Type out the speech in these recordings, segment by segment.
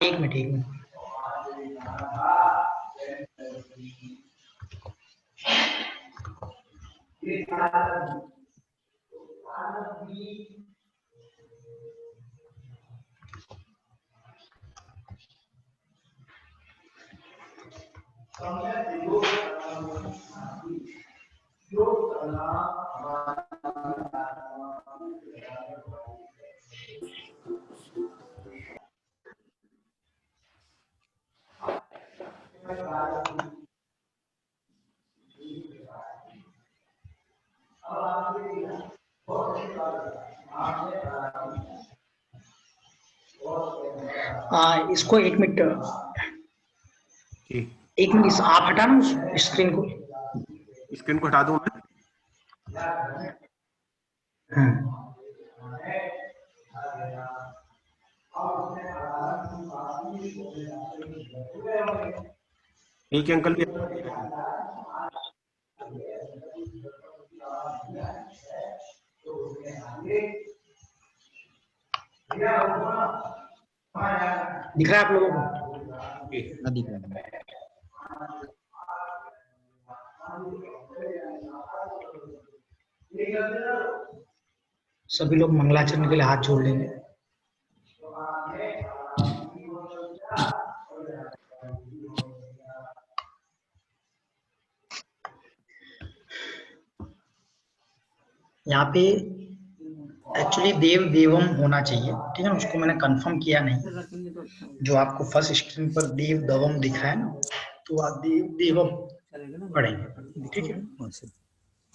एक मिनट एक मिनट। इसको एक मिनट, एक मिनट आप हटाना उस स्क्रीन को। स्क्रीन को हटा दूं मैं? एक अंकल भी दिख रहा है आप लोगों को? दिख रहा है। सभी लोग मंगलाचरण के लिए हाथ जोड़ लेंगे। यहाँ पे एक्चुअली देव देवम होना चाहिए, ठीक है ना, उसको मैंने कंफर्म किया नहीं। जो आपको फर्स्ट स्क्रीन पर देव दवम दिख रहा है ना, तो आप देव देवम पढ़ेंगे, ठीक है।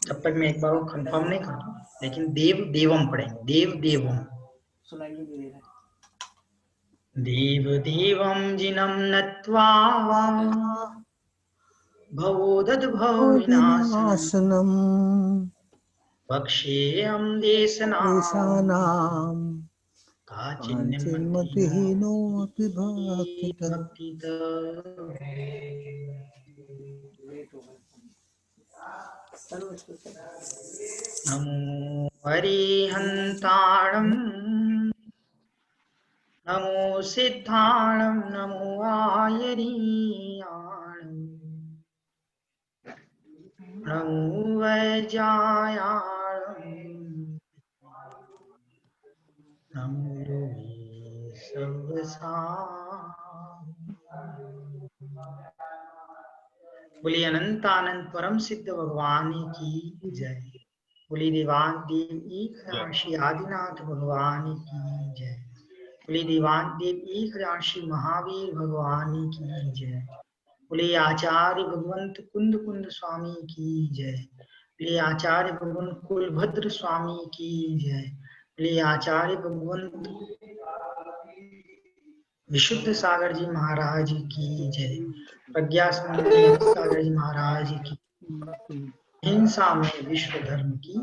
जब तक मैं एक बार कंफर्म नहीं करता, लेकिन देव देवम पढ़ेंगे, देव देवम। देव देवम जिनम नत्वा भवोदध भव विनाशनम भक्षेयम देशनाम काचिन्मतिहीनोऽपि भक्तितः। नमो हरिहन्ताणं नमो सिद्धाणं नमो आयरीयाणं नमो वैजायाणं नमो बोलिए अनंत आनंद परम सिद्ध भगवान की जय। बोलिए देवान देव एक राशि आदिनाथ भगवान की जय। बोलिए देवान देव एक राशि महावीर भगवान की जय। बोलिए आचार्य भगवंत कुंद कुंद स्वामी की जय। बोलिए आचार्य भगवंत कुलभद्र स्वामी की जय। बोलिए आचार्य भगवंत विशुद्ध सागर जी महाराज की जय। प्रज्ञा सागर जी महाराज की, हिंसा में विश्व धर्म की।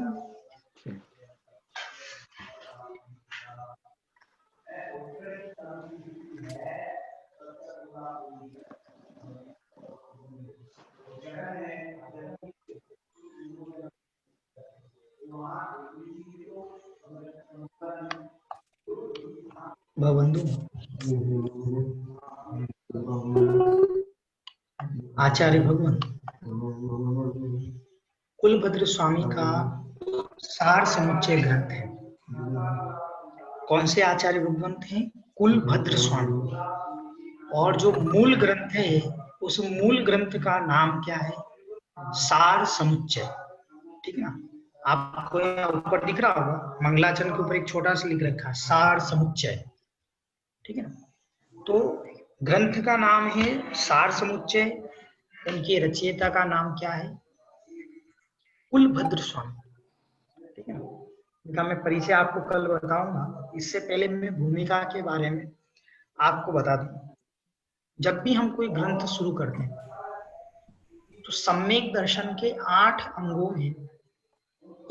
भवंदु आचार्य भगवान कुलभद्र स्वामी का सार समुच्चय ग्रंथ है। कौन से आचार्य भगवान थे? कुलभद्र स्वामी। और जो मूल ग्रंथ है, उस मूल ग्रंथ का नाम क्या है? सार समुच्चय, ठीक है ना। आपको ऊपर दिख रहा होगा, मंगलाचरण के ऊपर एक छोटा सा लिख रखा है सार समुच्चय, ठीक है ना। तो ग्रंथ का नाम है सार समुच्चय। उनके रचयिता का नाम क्या है? कुलभद्र स्वामी, ठीक है ना। इनका मैं परिचय आपको कल बताऊंगा। इससे पहले मैं भूमिका के बारे में आपको बता दूं। जब भी हम कोई ग्रंथ शुरू करते हैं तो सम्यक दर्शन के 8 अंगों में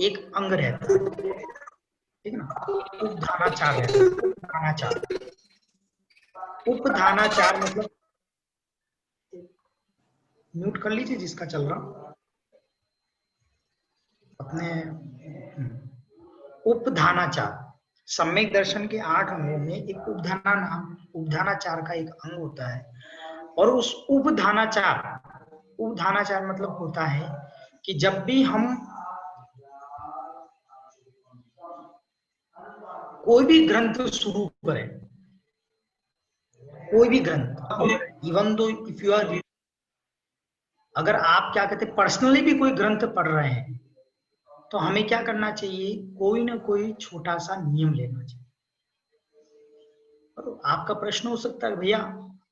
एक अंग रहता है, ठीक है ना। उपधानाचार रहता है। उपधानाचार, उपधानाचार मतलब, म्यूट कर लीजिए जिसका चल रहा अपने। उपधानाचार सम्यक दर्शन के 8 अंगों में एक उपधानाचार का एक अंग होता है, और उस उपधानाचार मतलब होता है कि जब भी हम कोई भी ग्रंथ शुरू करें, कोई भी ग्रंथ, even though if you are, अगर आप क्या कहते हैं पर्सनली भी कोई ग्रंथ पढ़ रहे हैं, तो हमें क्या करना चाहिए, कोई ना कोई छोटा सा नियम लेना चाहिए। तो आपका प्रश्न हो सकता है भैया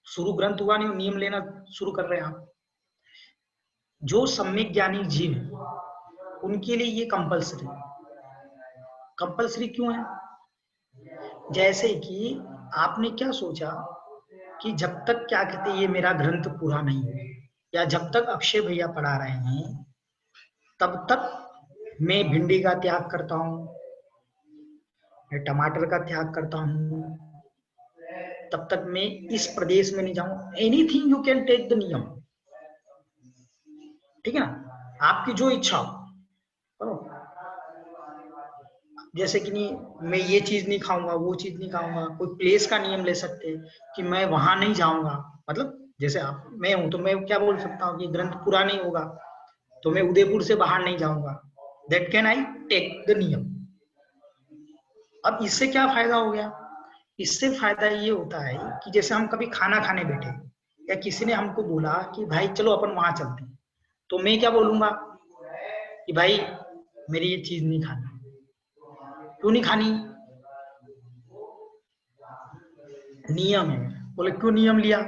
शुरू ग्रंथ हुआ नहीं, नियम लेना शुरू कर रहे हैं आप। जो सम्यक ज्ञानी जीव है उनके लिए ये कंपल्सरी क्यों है? जैसे कि आपने क्या सोचा कि जब तक क्या कहते ये मेरा ग्रंथ पूरा नहीं हो, या जब तक अक्षय भैया पढ़ा रहे हैं तब तक मैं भिंडी का त्याग करता हूं, मैं टमाटर का त्याग करता हूं, तब तक मैं इस प्रदेश में नहीं जाऊं। Anything you can take the नियम, ठीक है ना, आपकी जो इच्छा हो। जैसे कि नहीं मैं ये चीज नहीं खाऊंगा, वो चीज नहीं खाऊंगा। कोई प्लेस का नियम ले सकते हैं कि मैं वहां नहीं जाऊंगा, मतलब जैसे आप मैं हूं तो मैं क्या बोल सकता हूँ कि ग्रंथ पूरा नहीं होगा तो मैं उदयपुर से बाहर नहीं जाऊंगा, that can I take the नियम। अब इससे क्या फायदा हो गया? इससे फायदा ये होता है कि जैसे हम कभी खाना खाने बैठे या किसी ने हमको बोला कि भाई चलो अपन वहां चलते हैं, तो मैं क्या बोलूंगा कि भाई मेरी ये चीज नहीं खानी। क्यों नहीं खानी? नियम है। बोले क्यों नियम लिया?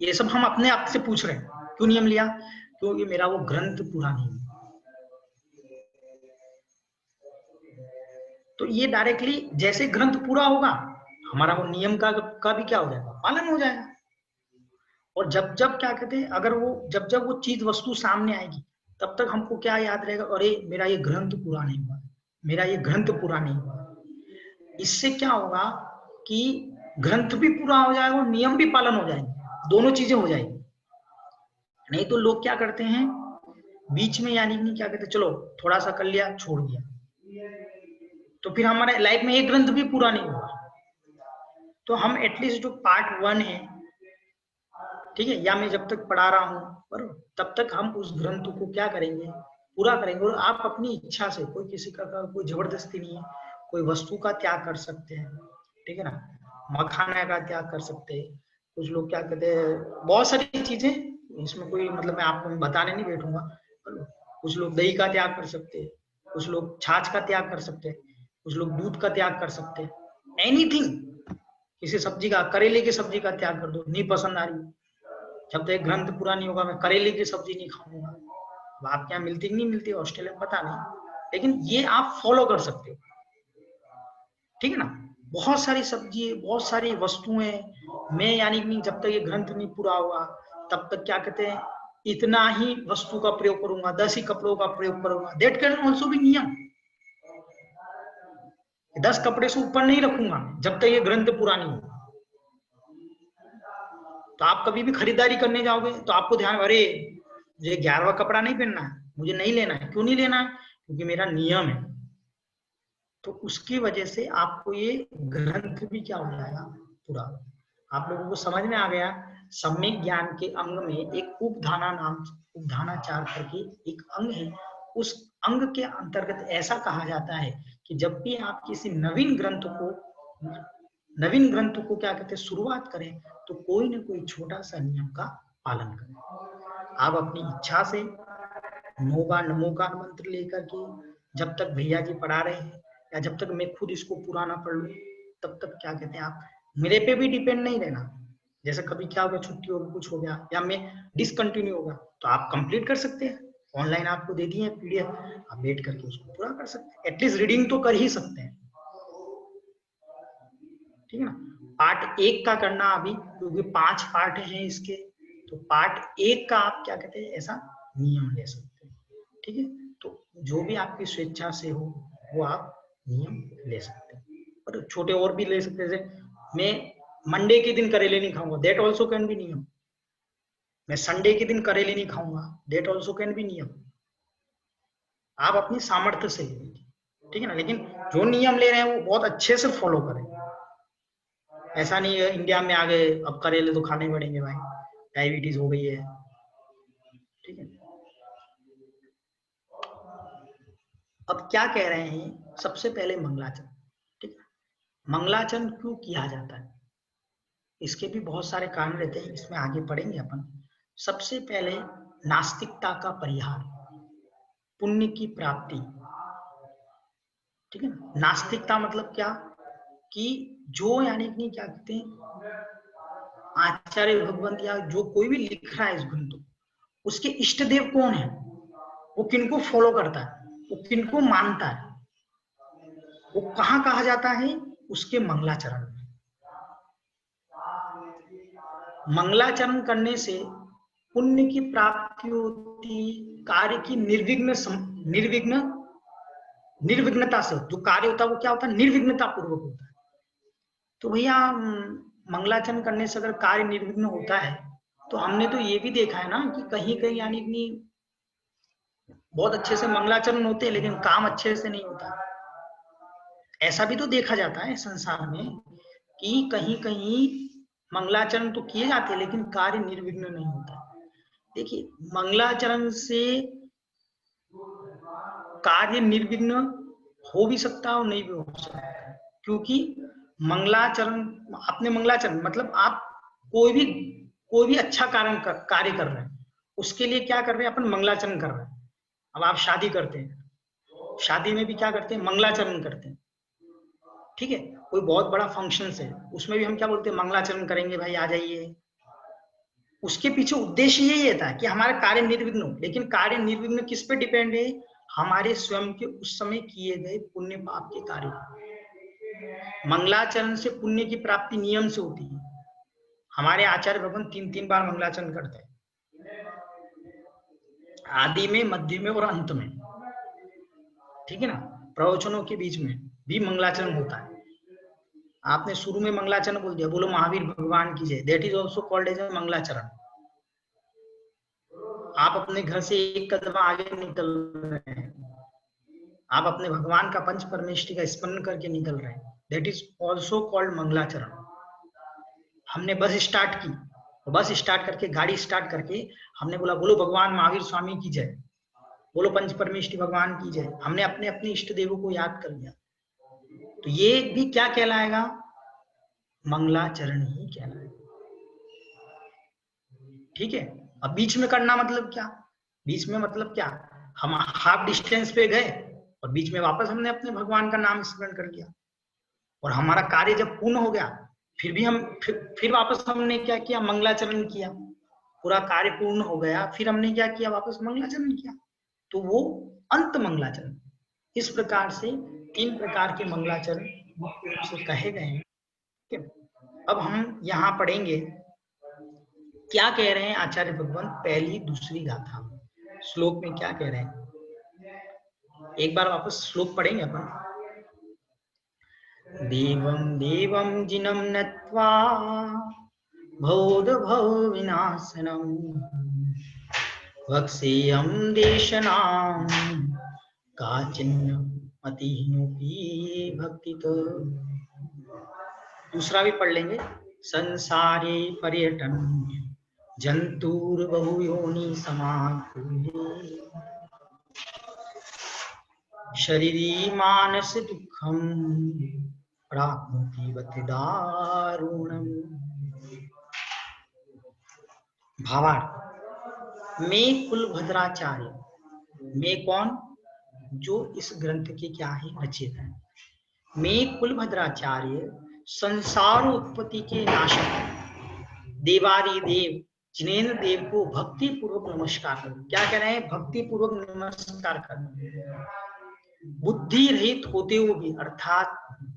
ये सब हम अपने आप से पूछ रहे हैं, क्यों नियम लिया? क्योंकि मेरा वो ग्रंथ पूरा नहीं। तो ये डायरेक्टली जैसे ग्रंथ पूरा होगा हमारा वो नियम का भी क्या हो जाएगा, पालन हो जाएगा। और जब जब क्या कहते हैं अगर वो जब जब वो चीज वस्तु सामने आएगी तब तक हमको क्या याद रहेगा, अरे मेरा ये ग्रंथ पूरा नहीं हुआ, मेरा ये ग्रंथ पूरा नहीं हुआ। इससे क्या होगा कि ग्रंथ भी पूरा हो जाएगा और नियम भी पालन हो जाएंगे, दोनों चीजें हो जाएगी। नहीं तो लोग क्या करते हैं बीच में, यानी नहीं क्या कहते चलो थोड़ा सा कर लिया छोड़ दिया, तो फिर हमारे लाइफ में एक ग्रंथ भी पूरा नहीं हुआ। तो हम एटलीस्ट जो पार्ट 1 है, ठीक है, या मैं जब तक पढ़ा रहा हूँ पर तब तक हम उस ग्रंथ को क्या करेंगे, पूरा करेंगे। और आप अपनी इच्छा से, कोई किसी का कोई जबरदस्ती नहीं है, कोई वस्तु का त्याग कर सकते हैं, ठीक है ना, मखाना का त्याग कर सकते हैं। कुछ लोग क्या कहते हैं बहुत सारी चीजें, इसमें कोई मतलब मैं आपको बताने नहीं बैठूंगा। कुछ लोग दही का त्याग कर सकते हैं, कुछ लोग छाछ का त्याग कर सकते हैं, कुछ लोग दूध का त्याग कर सकते हैं। एनीथिंग, किसी सब्जी का, करेले की सब्जी का त्याग कर दो, नहीं पसंद आ रही, जब तक ग्रंथ पूरा नहीं होगा मैं करेले की सब्जी नहीं खाऊंगा। अब आपके यहाँ मिलती नहीं मिलती ऑस्ट्रेलिया में पता नहीं, लेकिन ये आप फॉलो कर सकते हो, ठीक है ना। बहुत सारी सब्जी, बहुत सारी वस्तुएं, मैं यानी कि जब तक ये ग्रंथ नहीं पूरा होगा तब तक क्या कहते हैं इतना ही वस्तु का प्रयोग करूंगा, 10 ही कपड़ों का प्रयोग करूंगा, दैट कैन ऑल्सो बी नियम। 10 कपड़े से ऊपर नहीं रखूंगा जब तक ये ग्रंथ पूरा नहीं होगा। तो आप कभी भी खरीदारी करने जाओगे तो आपको ध्यान, अरे मुझे 11वां कपड़ा नहीं पहनना है, मुझे नहीं लेना है। क्यों नहीं लेना है? क्योंकि मेरा नियम है। तो उसकी वजह से आपको ये ग्रंथ भी क्या हो जाएगा, पूरा। आप लोगों को समझ में आ गया? सम्यक ज्ञान के अंग में एक उपधानाचार करके एक अंग है। उस अंग के अंतर्गत ऐसा कहा जाता है कि जब भी आप किसी नवीन ग्रंथ को क्या कहते हैं शुरुआत करें तो कोई ना कोई छोटा सा नियम का पालन करें। आप अपनी इच्छा से 9 बार नमो का मंत्र लेकर के जब तक भैया जी पढ़ा रहे हैं, या जब तक मैं खुद इसको पूरा ना पढ़ लूं तब तक क्या कहते हैं आप मेरे पे भी डिपेंड नहीं रहना। जैसे कभी क्या हो गया, छुट्टी हो गई, कुछ हो गया, या मैं डिसकंटिन्यू होगा, तो आप कंप्लीट कर सकते हैं। ऑनलाइन आपको दे दिए पीडीएफ, आप वेट करके उसको पूरा कर सकते हैं। एटलीस्ट रीडिंग तो कर ही सकते हैं, ठीक है ना। पार्ट 1 का करना अभी, क्योंकि 5 पार्ट हैं इसके, तो पार्ट 1 का आप क्या कहते हैं ऐसा नियम ले सकते हैं, ठीक है। तो जो भी आपकी स्वेच्छा से हो वो आप नियम ले सकते हैं, और छोटे और भी ले सकते हैं। जैसे मैं मंडे के दिन करेले नहीं खाऊंगा, दैट ऑल्सो कैन बी नियम। मैं संडे के दिन करेले नहीं खाऊंगा, दैट ऑल्सो कैन बी नियम। आप अपनी सामर्थ्य से ले लीजिए, ठीक है ना। लेकिन जो नियम ले रहे हैं वो बहुत अच्छे से फॉलो करें। ऐसा नहीं है इंडिया में आ गए अब करेले तो खाने पड़ेंगे भाई, डायबिटीज हो गई है, ठीक है। अब क्या कह रहे हैं, सबसे पहले मंगलाचरण, ठीक है। मंगलाचरण क्यों किया जाता है, इसके भी बहुत सारे कारण रहते हैं, इसमें आगे पढ़ेंगे अपन। सबसे पहले नास्तिकता का परिहार, पुण्य की प्राप्ति, ठीक है ना। नास्तिकता मतलब क्या, कि जो यानी कि क्या कहते हैं, आचार्य भगवंत या जो कोई भी लिख रहा है इस ग्रंथ को, उसके इष्ट देव कौन है, वो किनको फॉलो करता है, वो किनको मानता है, वो कहाँ कहा जाता है, उसके मंगलाचरण में। मंगलाचरण करने से पुण्य की प्राप्ति होती, कार्य की निर्विघ्नता से, जो कार्य होता है वो क्या होता है, निर्विघ्नता पूर्वक होता है। तो भैया मंगलाचरण करने से अगर कार्य निर्विघ्न होता है, तो हमने तो ये भी देखा है ना कि कहीं कहीं यानी कि बहुत अच्छे से मंगलाचरण होते हैं लेकिन काम अच्छे से नहीं होता। ऐसा भी तो देखा जाता है संसार में कि कहीं कहीं मंगलाचरण तो किए जाते हैं लेकिन कार्य निर्विघ्न नहीं होता। देखिए, मंगलाचरण से कार्य निर्विघ्न हो भी सकता है और नहीं भी हो सकता है, क्योंकि मंगलाचरण, आपने मंगलाचरण मतलब आप कोई भी अच्छा कार्य कर रहे हैं, उसके लिए क्या कर रहे हैं, अपन मंगलाचरण कर रहे हैं। अब आप शादी करते हैं, शादी में भी क्या करते हैं, मंगलाचरण करते हैं, ठीक है। कोई बहुत बड़ा फंक्शन है, उसमें भी हम क्या बोलते हैं, मंगलाचरण करेंगे भाई, आ जाइए। उसके पीछे उद्देश्य यही रहता है कि हमारा कार्य निर्विघ्न हो। लेकिन कार्य निर्विघ्न किस पे डिपेंड है, हमारे स्वयं के उस समय किए गए पुण्य पाप के कार्य। मंगलाचरण से पुण्य की प्राप्ति नियम से होती है। हमारे आचार्य भगवान 3-3 बार मंगलाचरण करते हैं, आदि में, मध्य में और अंत में, ठीक है ना। प्रवचनों के बीच में भी मंगलाचरण होता है। आपने शुरू में मंगलाचरण बोल दिया, बोलो महावीर भगवान की जय, that is also called as मंगलाचरण। आप अपने घर से एक कदम आगे निकल रहे हैं, आप अपने भगवान का पंच परमेष्टि का स्मरण करके निकल रहे हैं, दैट इज ऑल्सो कॉल्ड मंगलाचरण। हमने बस स्टार्ट की, बस स्टार्ट करके, गाड़ी स्टार्ट करके हमने बोला बोलो भगवान महावीर स्वामी की जय, बोलो पंच परमेष्टि भगवान की जय, हमने अपने अपने इष्ट देवों को याद कर लिया, तो ये भी क्या कहलाएगा, मंगलाचरण ही कहलाएगा, ठीक है। अब बीच में करना मतलब क्या, बीच में मतलब क्या, हम हाफ डिस्टेंस पे गए और बीच में वापस हमने अपने भगवान का नाम स्मरण कर लिया, और हमारा कार्य जब पूर्ण हो गया फिर भी हम फिर वापस हमने क्या किया, मंगलाचरण किया। पूरा कार्य पूर्ण हो गया, फिर हमने क्या किया, वापस मंगलाचरण किया, तो वो अंत मंगलाचरण। इस प्रकार से 3 प्रकार के मंगलाचरण मुख्य रूप से कहे गए हैं, ठीक है। अब हम यहाँ पढ़ेंगे क्या कह रहे हैं आचार्य भगवान, पहली दूसरी गाथा श्लोक में क्या कह रहे हैं। एक बार वापस श्लोक पढ़ेंगे अपन। देवं देवं जिनं नत्वा भव विनाशनम् वक्सेयं देशनां काचिन्न मतिहीनोऽपि भक्तितो। दूसरा भी पढ़ लेंगे। संसारे पर्यटन जंतुर्बहुयोनि समाकुले शरीरी मानस दुखम प्राप्नोति बति दारुणम। भावार्थ, मैं कुलभद्राचार्य, मैं कौन, जो इस ग्रंथ के क्या है, रचयिता है। मैं कुलभद्राचार्य संसार उत्पत्ति के नाशक देवादि देव जिनेन्द्र देव को भक्ति पूर्वक नमस्कार कर, क्या कह रहे हैं, भक्ति पूर्वक नमस्कार कर, बुद्धि रहित होते हुए भी, अर्थात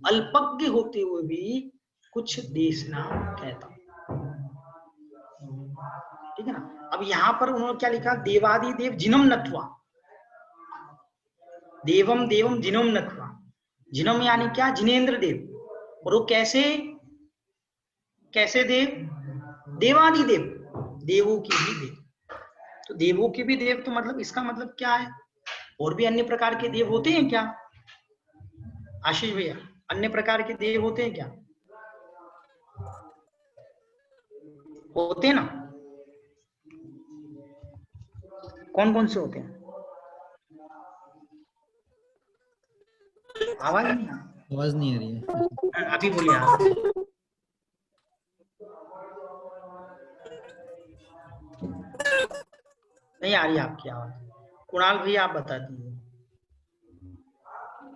अल्पज्ञ होते हुए भी कुछ देशना कहता, ठीक है ना। अब यहाँ पर उन्होंने क्या लिखा, देवादि देव जिनम नत्वा, देवम देवम जिनम नत्वा, जिनम यानी क्या, जिनेन्द्र देव, और वो कैसे कैसे देव, देवादि देव, देवों के भी देव। तो देवों के भी देव, तो मतलब इसका मतलब क्या है, और भी अन्य प्रकार के देव होते हैं क्या, आशीष भैया, अन्य प्रकार के देव होते हैं क्या? होते हैं ना? कौन कौन से होते हैं? आवाज नहीं आ आवाज नहीं आ रही है। अभी बोलिए आप। नहीं आ रही आपकी आवाज। कुणाल भैया आप बता दीजिए।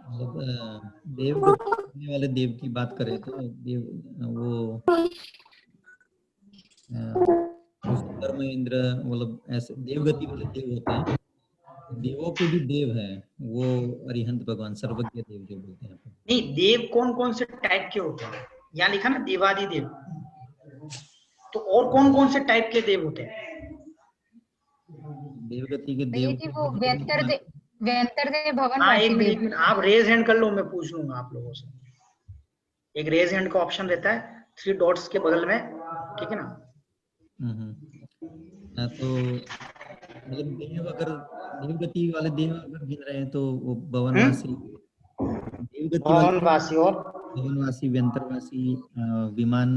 मतलब देव गति वाले देव की बात करें तो देव वो विश्वकर्म इंद्र, मतलब ऐसे देवगति वाले देव होते हैं। देवों के भी देव हैं, वो अरिहंत भगवान सर्वज्ञ देव जो बोलते हैं। नहीं, देव कौन कौन से टाइप के होते हैं? यहाँ लिखा ना देवादि देव, तो और कौन कौन से टाइप के देव होते हैं? देवगति के भैया देव जी वो व्यंतर देव हाँ, भवनवासी देव। एक मिनट, आप रेज हैंड कर लो, मैं पूछ लूंगा आप लोगों से। एक रेज हैंड का ऑप्शन रहता है 3 डॉट्स के बगल में, ठीक है ना? तो मतलब देव, अगर देवगति वाले देव अगर गिन रहे हैं तो वो भवनवासी, देवगति वाले भवनवासी और भवनवासी, व्यंतरवासी, विमान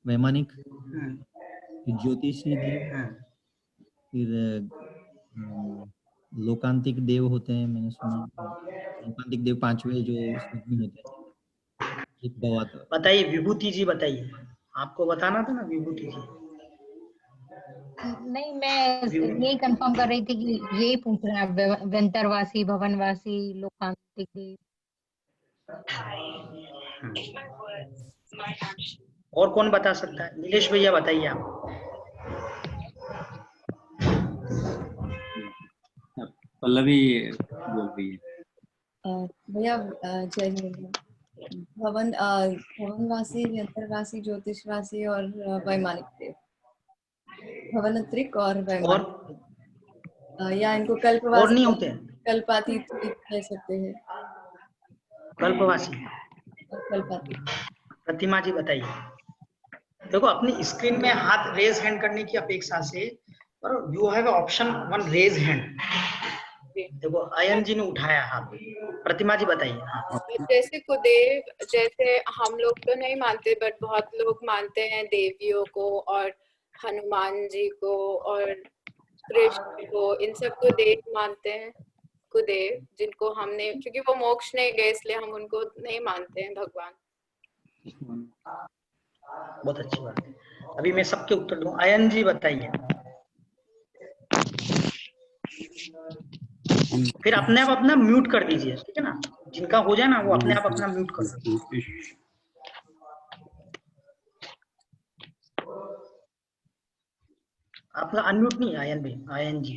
वैमानिक, फिर ज्योतिषी देव, फिर लोकांतिक देव होते हैं, मैंने सुना। लोकांतिक देव 5वें जो उसमें होते हैं, एक भवाता। बताइए विभूति जी, बताइए। आपको बताना था ना विभूति जी। नहीं, मैं यही कंफर्म कर रही थी कि यही पूछ रहे हैं, व्यंतरवासी, भवनवासी, लोकांतिक देव। और कौन बता सकता है? नीलेश भैया बताइए आप। पल्लवी बोल रही है। भैया जय हिंद। भवनवासी, व्यंतरवासी, ज्योतिषवासी और वैमानिक देव। भवनत्रिक और वैमानिक देव, या इनको और कल्पवासी, नहीं होते हैं? कल्पातीत भी कह सकते हैं। कल्पवासी। कल्पातीत। प्रतिमा जी बताइए। देखो, अपनी स्क्रीन में हाथ रेज हैंड करने की अपेक्षा से you have option 1 raise hand. देखो अयन जी ने उठाया हाथ। प्रतिमा जी बताइए। हाँ। जैसे कुदेव, जैसे हम लोग तो नहीं मानते बट बहुत लोग मानते हैं देवियों को और हनुमान जी को और कृष्ण को, इन सबको देव मानते हैं। कुदेव जिनको हमने, क्योंकि वो मोक्ष नहीं गए इसलिए हम उनको नहीं मानते हैं भगवान। बहुत अच्छी बात है। अभी मैं सबके उत्तर दूं। अयन जी बताइए। फिर अपने आप अपना म्यूट कर दीजिए, ठीक है ना? जिनका हो जाए ना वो अपने आप अपना म्यूट कर दो। आपका अनम्यूट नहीं आयन भी, आयन जी।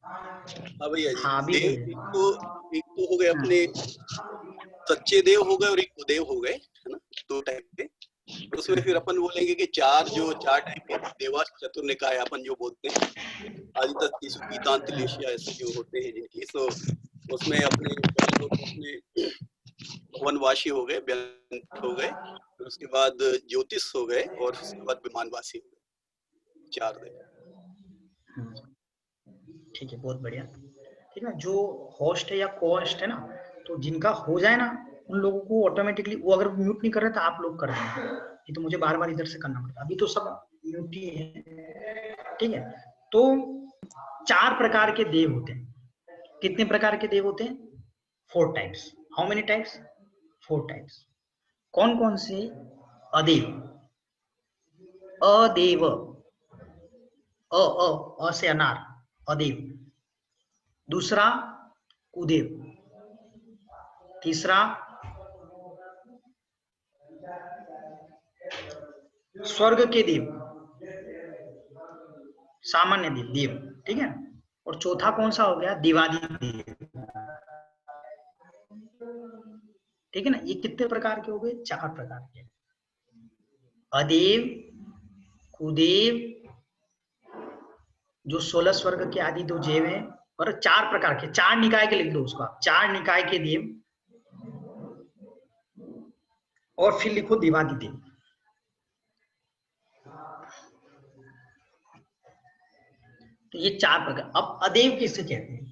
हाँ भैया जी। हाँ, अभी देव एक तो हो गए अपने सच्चे देव हो गए और एक कुदेव हो गए, है ना, 2 टाइप के। तो उसमें फिर अपन बोलेंगे कि 4 टाइप के देवास चतुर निकाय अपन जो बोलते हैं, आदि तक गीतांत लेशिया ऐसे जो होते हैं जिनकी, तो उसमें अपने वनवासी हो गए, व्यंत हो गए, फिर उसके बाद ज्योतिष हो गए और उसके बाद विमानवासी हो गए। 4 देव। ठीक है, बहुत बढ़िया। ठीक है, जो होस्ट है या को-होस्ट है ना, तो जिनका हो जाए ना उन लोगों को ऑटोमेटिकली, वो अगर म्यूट नहीं कर रहे तो आप लोग कर देंगे। ये तो मुझे बार बार इधर से करना पड़ता है। अभी तो सब म्यूट ही है। ठीक है, तो 4 प्रकार के देव होते हैं। कितने प्रकार के देव होते हैं? 4 types. How many types? 4 types. कौन कौन से? अदेव, अदेव, अ से अनार, अदेव। दूसरा कुदेव। तीसरा स्वर्ग के देव, सामान्य देव, देव, ठीक है। और चौथा कौन सा हो गया? देवादि देव। ठीक है ना? ये कितने प्रकार के हो गए? 4 प्रकार के। अदेव, कुदेव, जो 16 स्वर्ग के आदि 2 देव हैं, और 4 प्रकार के, 4 निकाय के लिख दो उसको आप, 4 निकाय के देव, और फिर लिखो देवादि देव। तो ये 4 प्रकार। अब अदेव किसे कहते हैं?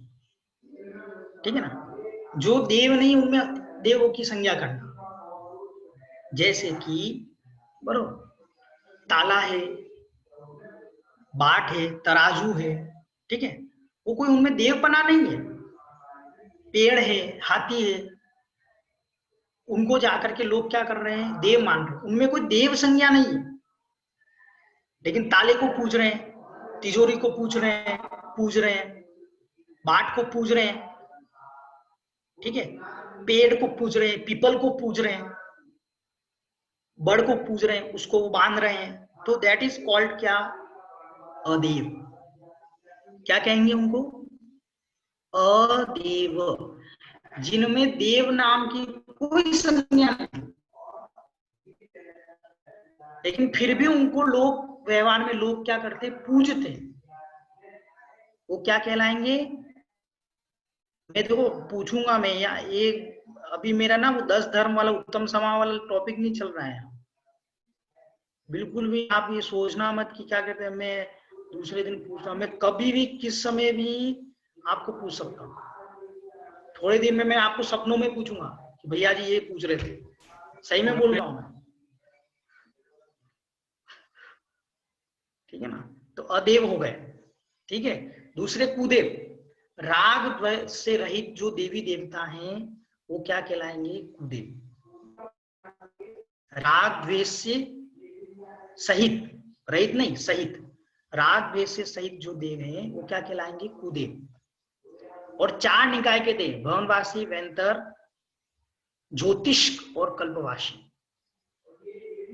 ठीक है ना। जो देव नहीं उनमें देवों की संज्ञा करना, जैसे कि बरोबर ताला है, बाट है, तराजू है, ठीक है, वो कोई उनमें देवपना नहीं है। पेड़ है, हाथी है, उनको जाकर के लोग क्या कर रहे हैं, देव मान रहे हैं, उनमें कोई देव संज्ञा नहीं है। लेकिन ताले को पूज रहे हैं, तिजोरी को पूज रहे हैं, बाट को पूज रहे हैं, ठीक है, पेड़ को पूज रहे हैं, पीपल को पूज रहे हैं, बड़ को पूज रहे हैं, उसको वो बांध रहे हैं, तो दैट इज कॉल्ड क्या, अदेव। क्या कहेंगे उनको, अदेव, जिनमें देव नाम की कोई संज्ञा नहीं, लेकिन फिर भी उनको लोग व्यवहार में लोग क्या करते, पूजते। वो क्या कहलाएंगे, मैं देखो पूछूंगा मैं, या एक अभी मेरा ना वो 10 धर्म वाला उत्तम समाज वाला टॉपिक नहीं चल रहा है, बिल्कुल भी आप ये सोचना मत कि क्या कहते हैं मैं दूसरे दिन पूछता हूँ। मैं कभी भी किस समय भी आपको पूछ सकता हूँ। थोड़े दिन में मैं आपको सपनों में पूछूंगा कि भैया जी ये पूछ रहे थे, सही में बोल रहा हूँ मैं, ठीक है ना। तो अदेव हो गए, ठीक है। दूसरे कुदेव, राग द्वेष से रहित जो देवी देवता हैं वो क्या कहलाएंगे, कुदेव। राग द्वेष से सहित, रहित नहीं सहित, राग द्वेष से सहित जो देव हैं वो क्या कहलाएंगे, कुदेव। और 4 निकाय के देव, भवनवासी, वैंतर, ज्योतिष्क और कल्पवासी,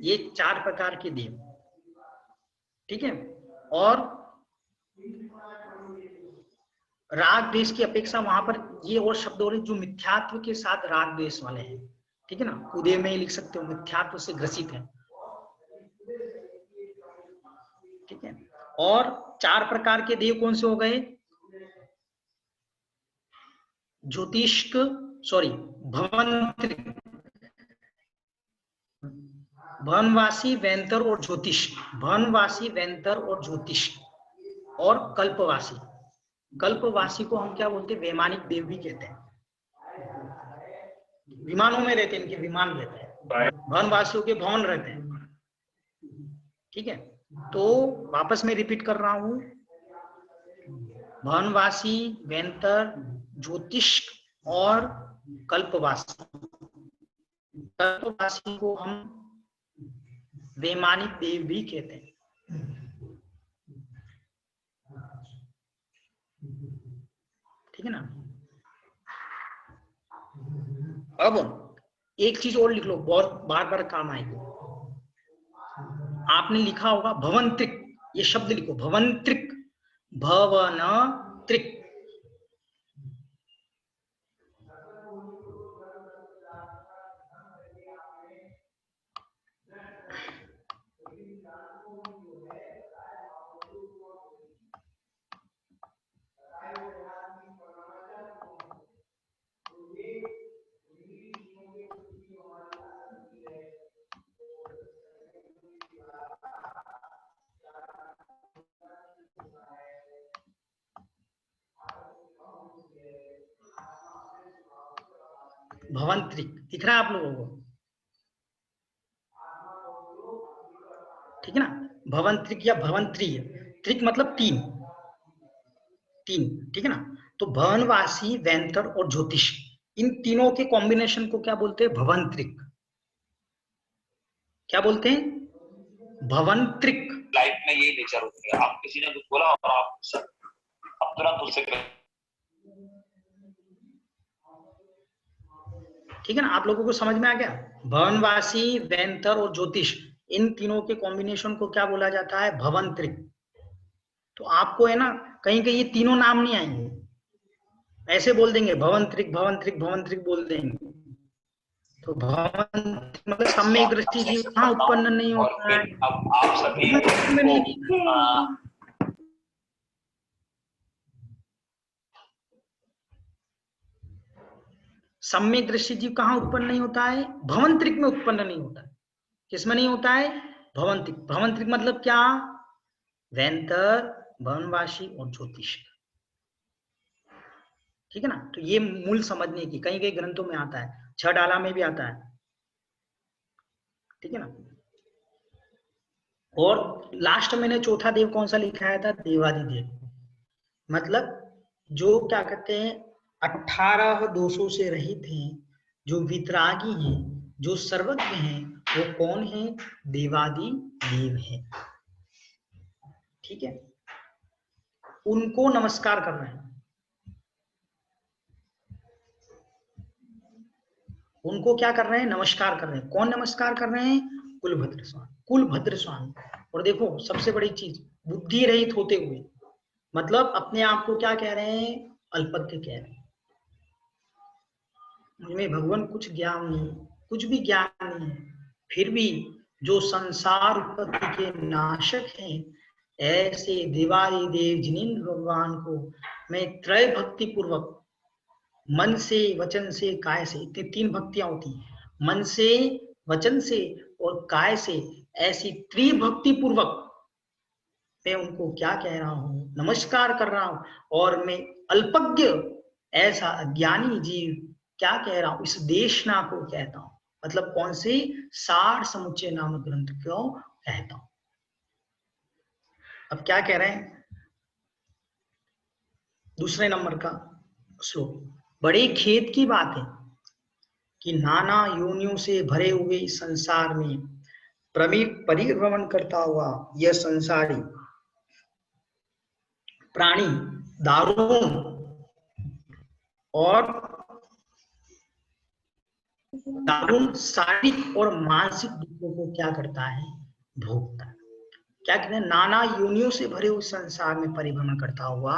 ये 4 प्रकार के देव, ठीक है। और राग द्वेष की अपेक्षा वहां पर ये और शब्द और जो मिथ्यात्व के साथ राग द्वेष वाले हैं, ठीक है ना, कुदेव में ही लिख सकते हो, मिथ्यात्व से ग्रसित है, ठीक है। और 4 प्रकार के देव कौन से हो गए, ज्योतिष्क, सॉरी भवंत्रिक, भवनवासी, वैंतर और ज्योतिष, भवनवासी, वैंतर और ज्योतिष, और कल्पवासी। कल्पवासी को हम क्या बोलते हैं, वैमानिक देव भी कहते हैं। विमानों में रहते हैं, इनके विमान रहते हैं, भवनवासियों के भवन रहते हैं, ठीक है। तो वापस मैं रिपीट कर रहा हूं, भवनवासी, वैंतर, ज्योतिष और कल्पवासी। कल्पवासी को हम वैमानिक देव भी कहते हैं, ठीक है ना। अब एक चीज और लिख लो, बहुत बार बार काम आएगी। आपने लिखा होगा भवंत्रिक, ये शब्द लिखो, भवंत्रिक, भवनत्रिक। भवंत्रिक दिख रहा है आप लोगों को, ठीक है ना। भवंत्रिक या भवंत्रीय, त्रिक मतलब 3, ठीक है ना। तो भवनवासी, वैंतर और ज्योतिष, इन तीनों के कॉम्बिनेशन को क्या बोलते हैं, भवंत्रिक। क्या बोलते हैं, भवंत्रिक। लाइफ में यही नेचर होती है, आप किसी ने कुछ बोला और आप तुरंत उससे, ठीक है ना। आप लोगों को समझ में आ गया, भवनवासी, वैंतर और ज्योतिष, इन तीनों के कॉम्बिनेशन को क्या बोला जाता है, भवंत्रिक। तो आपको है ना कहीं कहीं ये तीनों नाम नहीं आएंगे, ऐसे बोल देंगे भवंत्रिक भवंत्रिक भवंत्रिक बोल देंगे। तो भवंत्रिक मतलब सम्यक दृष्टि जीव कहाँ उत्पन्न नहीं होता है, अब आप सभी सम्यक दृष्टि जीव कहाँ उत्पन्न नहीं होता है, भवंत्रिक में उत्पन्न नहीं होता है। किसमें नहीं होता है, भवंत्रिक। भवंत्रिक मतलब क्या, वैंतर, भवनवासी और ज्योतिष। ठीक है ना। तो ये मूल समझने की, कई कई ग्रंथों में आता है, 6 डाला में भी आता है, ठीक है ना। और लास्ट मैंने चौथा देव कौन सा लिखाया था, देवादिदेव, मतलब जो क्या कहते हैं 18 दोषों से रहित हैं, जो वितरागी हैं, जो सर्वज्ञ हैं, वो कौन है, देवादि देव है, ठीक है। उनको नमस्कार कर रहे हैं, उनको क्या कर रहे हैं, नमस्कार कर रहे हैं। कौन नमस्कार कर रहे हैं, कुलभद्र स्वामी, कुलभद्र स्वामी। और देखो सबसे बड़ी चीज, बुद्धि रहित होते हुए, मतलब अपने आप को क्या कह रहे हैं, अल्पज्ञ कह रहे हैं, मुझमें भगवान कुछ ज्ञान नहीं, कुछ भी ज्ञान नहीं है, फिर भी जो संसार उत्पत्ति के नाशक हैं, ऐसे देवादिदेव जिनेंद्र भगवान को मैं त्रय भक्ति पूर्वक, मन से, वचन से, काय से, इतनी 3 भक्तियां होती हैं, मन से, वचन से और काय से, ऐसी त्रिभक्ति पूर्वक मैं उनको क्या कह रहा हूं, नमस्कार कर रहा हूं। और मैं अल्पज्ञ, ऐसा अज्ञानी जीव क्या कह रहा हूं, इस देशना को कहता हूं, मतलब कौन से, सार समुच्चय नामक ग्रंथ को कहता हूं। अब क्या कह रहे हैं, दूसरे नंबर का श्लोक, बड़े खेद की बात है कि नाना योनियों से भरे हुए इस संसार में परिभ्रमण करता हुआ यह संसारी प्राणी दारुण और दारुण शारीरिक और मानसिक दुखों को क्या करता है, भोगता है। क्या कहते हैं, नाना योनियों से भरे हुए संसार में परिभ्रमण करता हुआ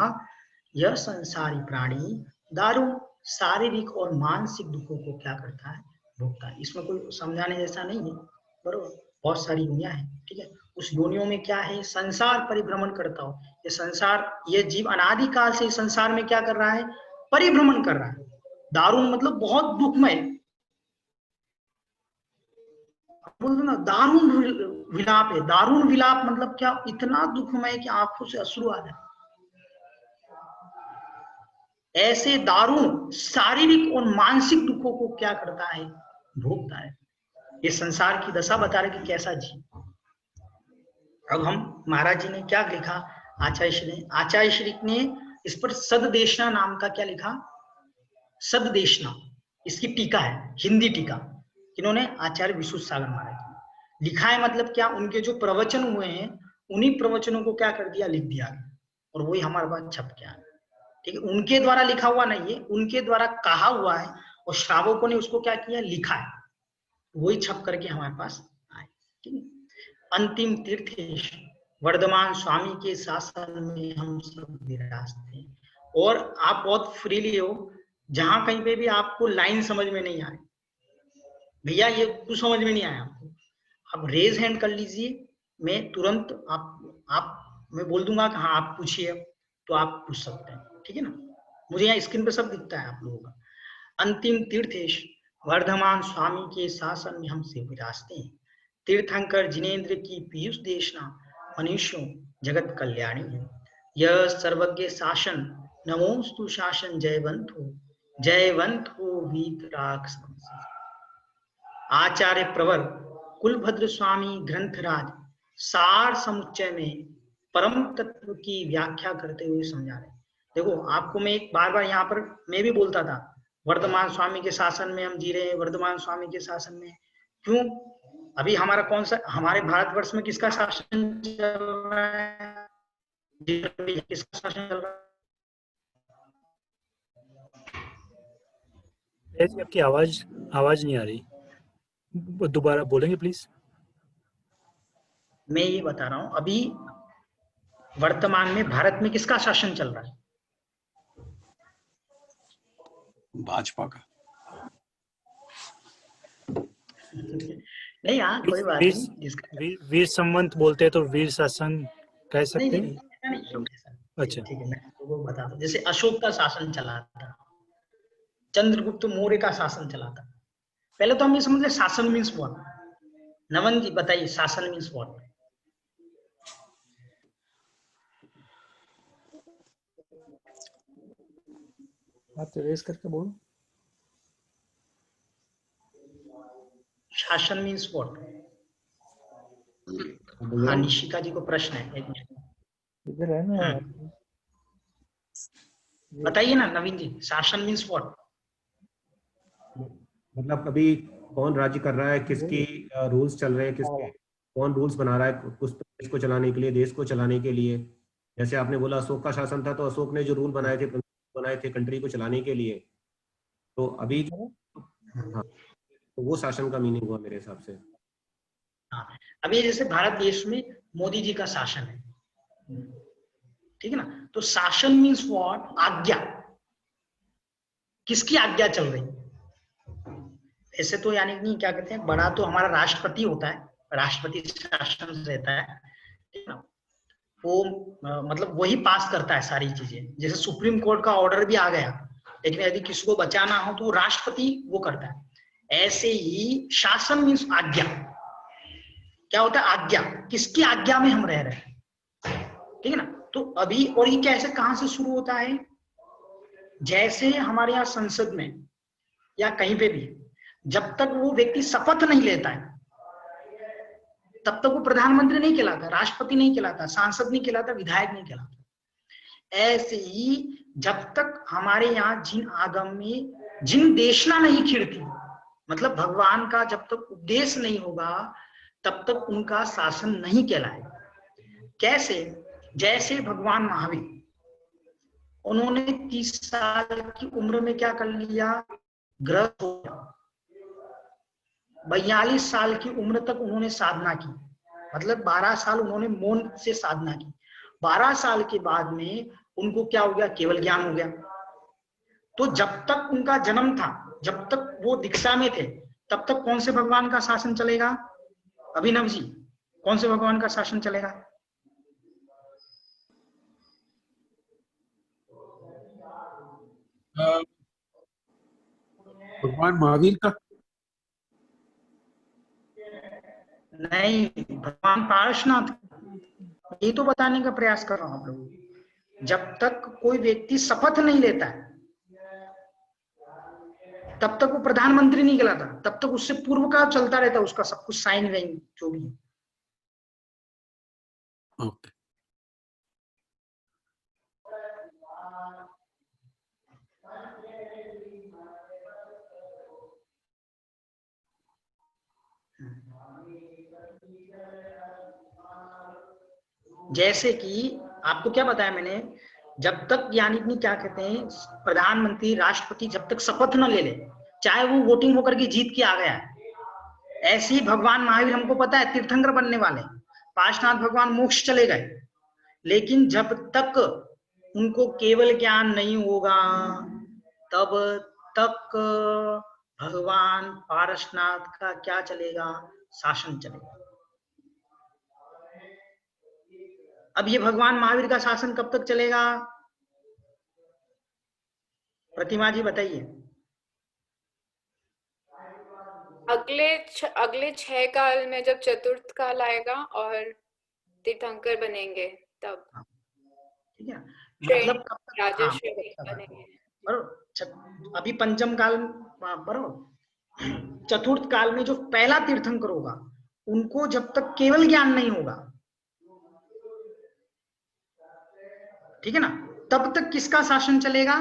यह संसारी प्राणी दारुण शारीरिक और मानसिक दुखों को क्या करता है, भोगता है। इसमें कोई समझाने जैसा नहीं है, बरोबर, बहुत सारी योनियां हैं, ठीक है। उस योनियों में क्या है, संसार परिभ्रमण करता हो, ये संसार, ये जीव अनादिकाल से संसार में क्या कर रहा है, परिभ्रमण कर रहा है। दारुण मतलब बहुत दुखमय, बोलते ना दारुण विलाप है, दारुण विलाप मतलब क्या, इतना दुखमय कि आंखों से अश्रु आ जाए। ऐसे दारुण शारीरिक और मानसिक दुखों को क्या करता है, भोगता है। ये संसार की दशा बता रहे कि कैसा जी। अब हम, महाराज जी ने क्या लिखा, आचार्य श्री ने इस पर सददेशना नाम का क्या लिखा, सददेशना, इसकी टीका है, हिंदी टीका, किन्होंने, आचार्य विशुद्ध सागर महाराज ने लिखा है। मतलब क्या, उनके जो प्रवचन हुए हैं, उन्हीं प्रवचनों को क्या कर दिया, लिख दिया, और वही हमारे पास छप गया, ठीक है। उनके द्वारा लिखा हुआ नहीं है, उनके द्वारा कहा हुआ है, और श्रावकों ने उसको क्या किया, लिखा है, वही छप करके हमारे पास आए, ठीक है। अंतिम तीर्थेश वर्धमान स्वामी के शासन में हम सब विराजते हैं। और आप बहुत फ्रीली हो, जहां कहीं पे भी आपको लाइन समझ में नहीं आए, भैया ये कुछ समझ में नहीं आया आपको, आप रेज हैंड कर लीजिए, मैं तुरंत आप मैं बोल दूंगा कि हाँ आप पूछिए, तो आप पूछ सकते हैं, ठीक है ना। मुझे यहाँ स्क्रीन पे सब दिखता है आप लोगों का। अंतिम तीर्थेश वर्धमान स्वामी के शासन में हम से विराजते हैं। तीर्थंकर जिनेन्द्र की पीयूष देशना मनुष्यों जगत कल्याणी है। यह सर्वज्ञ शासन नमोस्तु शासन जयवंत हो वीतराग। आचार्य प्रवर कुलभद्र स्वामी ग्रंथराज सार समुच्चय में परम तत्व की व्याख्या करते हुए समझा रहे। देखो आपको मैं एक बार यहाँ पर मैं भी बोलता था, वर्धमान स्वामी के शासन में हम जी रहे हैं, वर्धमान स्वामी के शासन में, क्यों, अभी हमारा कौन सा, हमारे भारतवर्ष में किसका शासन चल रहा है, किसका शासन चल रहा है? आपकी आवाज नहीं आ रही, दोबारा बोलेंगे प्लीज। मैं ये बता रहा हूं, अभी वर्तमान में भारत में किसका शासन चल रहा है, भाजपा का। नहीं हाँ कोई बात नहीं, वीर संवंत बोलते हैं तो वीर शासन कह सकते हैं। अच्छा ठीक है, मैं आपको बता दूं, जैसे अशोक का शासन चला था, चंद्रगुप्त मौर्य का शासन चला था। पहले तो हम ये समझ ले शासन मीन्स व्हाट, नमन जी बताइए शासन मीन्स व्हाट। आप रेस करके बोलो। शासन मीन्स व्हाट? हाँ, निशिका जी को प्रश्न है, एक मिनट इधर है ना। बताइए ना नवीन जी, शासन मीन्स व्हाट? मतलब अभी कौन राज्य कर रहा है, किसकी रूल्स चल रहे हैं, किसके कौन रूल्स बना रहा है उस देश को चलाने के लिए, देश को चलाने के लिए। जैसे आपने बोला अशोक का शासन था, तो अशोक ने जो रूल बनाए थे कंट्री को चलाने के लिए। तो अभी हाँ, तो वो शासन का मीनिंग हुआ मेरे हिसाब से। हाँ, अभी जैसे भारत देश में मोदी जी का शासन है, ठीक है ना, तो शासन मीन्स व्हाट? आज्ञा। किसकी आज्ञा चल रही? ऐसे तो यानी नहीं, क्या कहते हैं, बड़ा तो हमारा राष्ट्रपति होता है, राष्ट्रपति शासन रहता है, ठीक है ना, वो मतलब वही पास करता है सारी चीजें। जैसे सुप्रीम कोर्ट का ऑर्डर भी आ गया, लेकिन यदि किसी को बचाना हो तो राष्ट्रपति वो करता है। ऐसे ही शासन मीन्स आज्ञा। क्या होता है? आज्ञा। किसकी आज्ञा में हम रह रहे हैं, ठीक है ना। तो अभी, और ये कैसे, कहां से शुरू होता है? जैसे हमारे यहाँ संसद में या कहीं पे भी, जब तक वो व्यक्ति शपथ नहीं लेता है तब तक वो प्रधानमंत्री नहीं कहलाता, राष्ट्रपति नहीं कहलाता, सांसद नहीं कहलाता, विधायक नहीं कहलाता। ऐसे ही जब तक हमारे यहाँ जिन आगम में जिन देशना नहीं खिड़ती, मतलब भगवान का जब तक उपदेश नहीं होगा तब तक उनका शासन नहीं कहलाएगा। कैसे? जैसे भगवान महावीर, उन्होंने 30 साल की उम्र में क्या कर लिया? ग्रस्त हो गया। 42 साल की उम्र तक उन्होंने साधना की, मतलब 12 साल उन्होंने मौन से साधना की। 12 साल के बाद में उनको क्या हो गया? केवल ज्ञान हो गया। तो जब तक उनका जन्म था, जब तक वो दीक्षा में थे, तब तक कौन से भगवान का शासन चलेगा? अभिनव जी, कौन से भगवान का शासन चलेगा? भगवान महावीर का। नहीं, भगवान पार्श्वनाथ। ये तो बताने का प्रयास कर रहा हूं आप लोगों को। जब तक कोई व्यक्ति शपथ नहीं लेता है तब तक वो प्रधानमंत्री नहीं कहलाता, तब तक उससे पूर्व का चलता रहता है, उसका सब कुछ साइन वाइन जो भी है। ओके। जैसे कि आपको क्या बताया मैंने, जब तक यानी कि क्या कहते हैं, प्रधानमंत्री राष्ट्रपति जब तक शपथ न ले ले, चाहे वो वोटिंग होकर के जीत के आ गया है। ऐसे ही भगवान महावीर, हमको पता है तीर्थंकर बनने वाले, पार्श्वनाथ भगवान मोक्ष चले गए, लेकिन जब तक उनको केवल ज्ञान नहीं होगा तब तक भगवान पार्श्वनाथ का क्या चलेगा? शासन चलेगा। अब ये भगवान महावीर का शासन कब तक चलेगा? प्रतिमा जी बताइए। अगले 6 काल में, जब चतुर्थ काल आएगा और तीर्थंकर बनेंगे तब। ठीक है, मतलब कब तक? राजेश्वर बनेंगे। अभी पंचम काल, बराबर, चतुर्थ काल में जो पहला तीर्थंकर होगा उनको जब तक केवल ज्ञान नहीं होगा, ठीक है ना, तब तक किसका शासन चलेगा?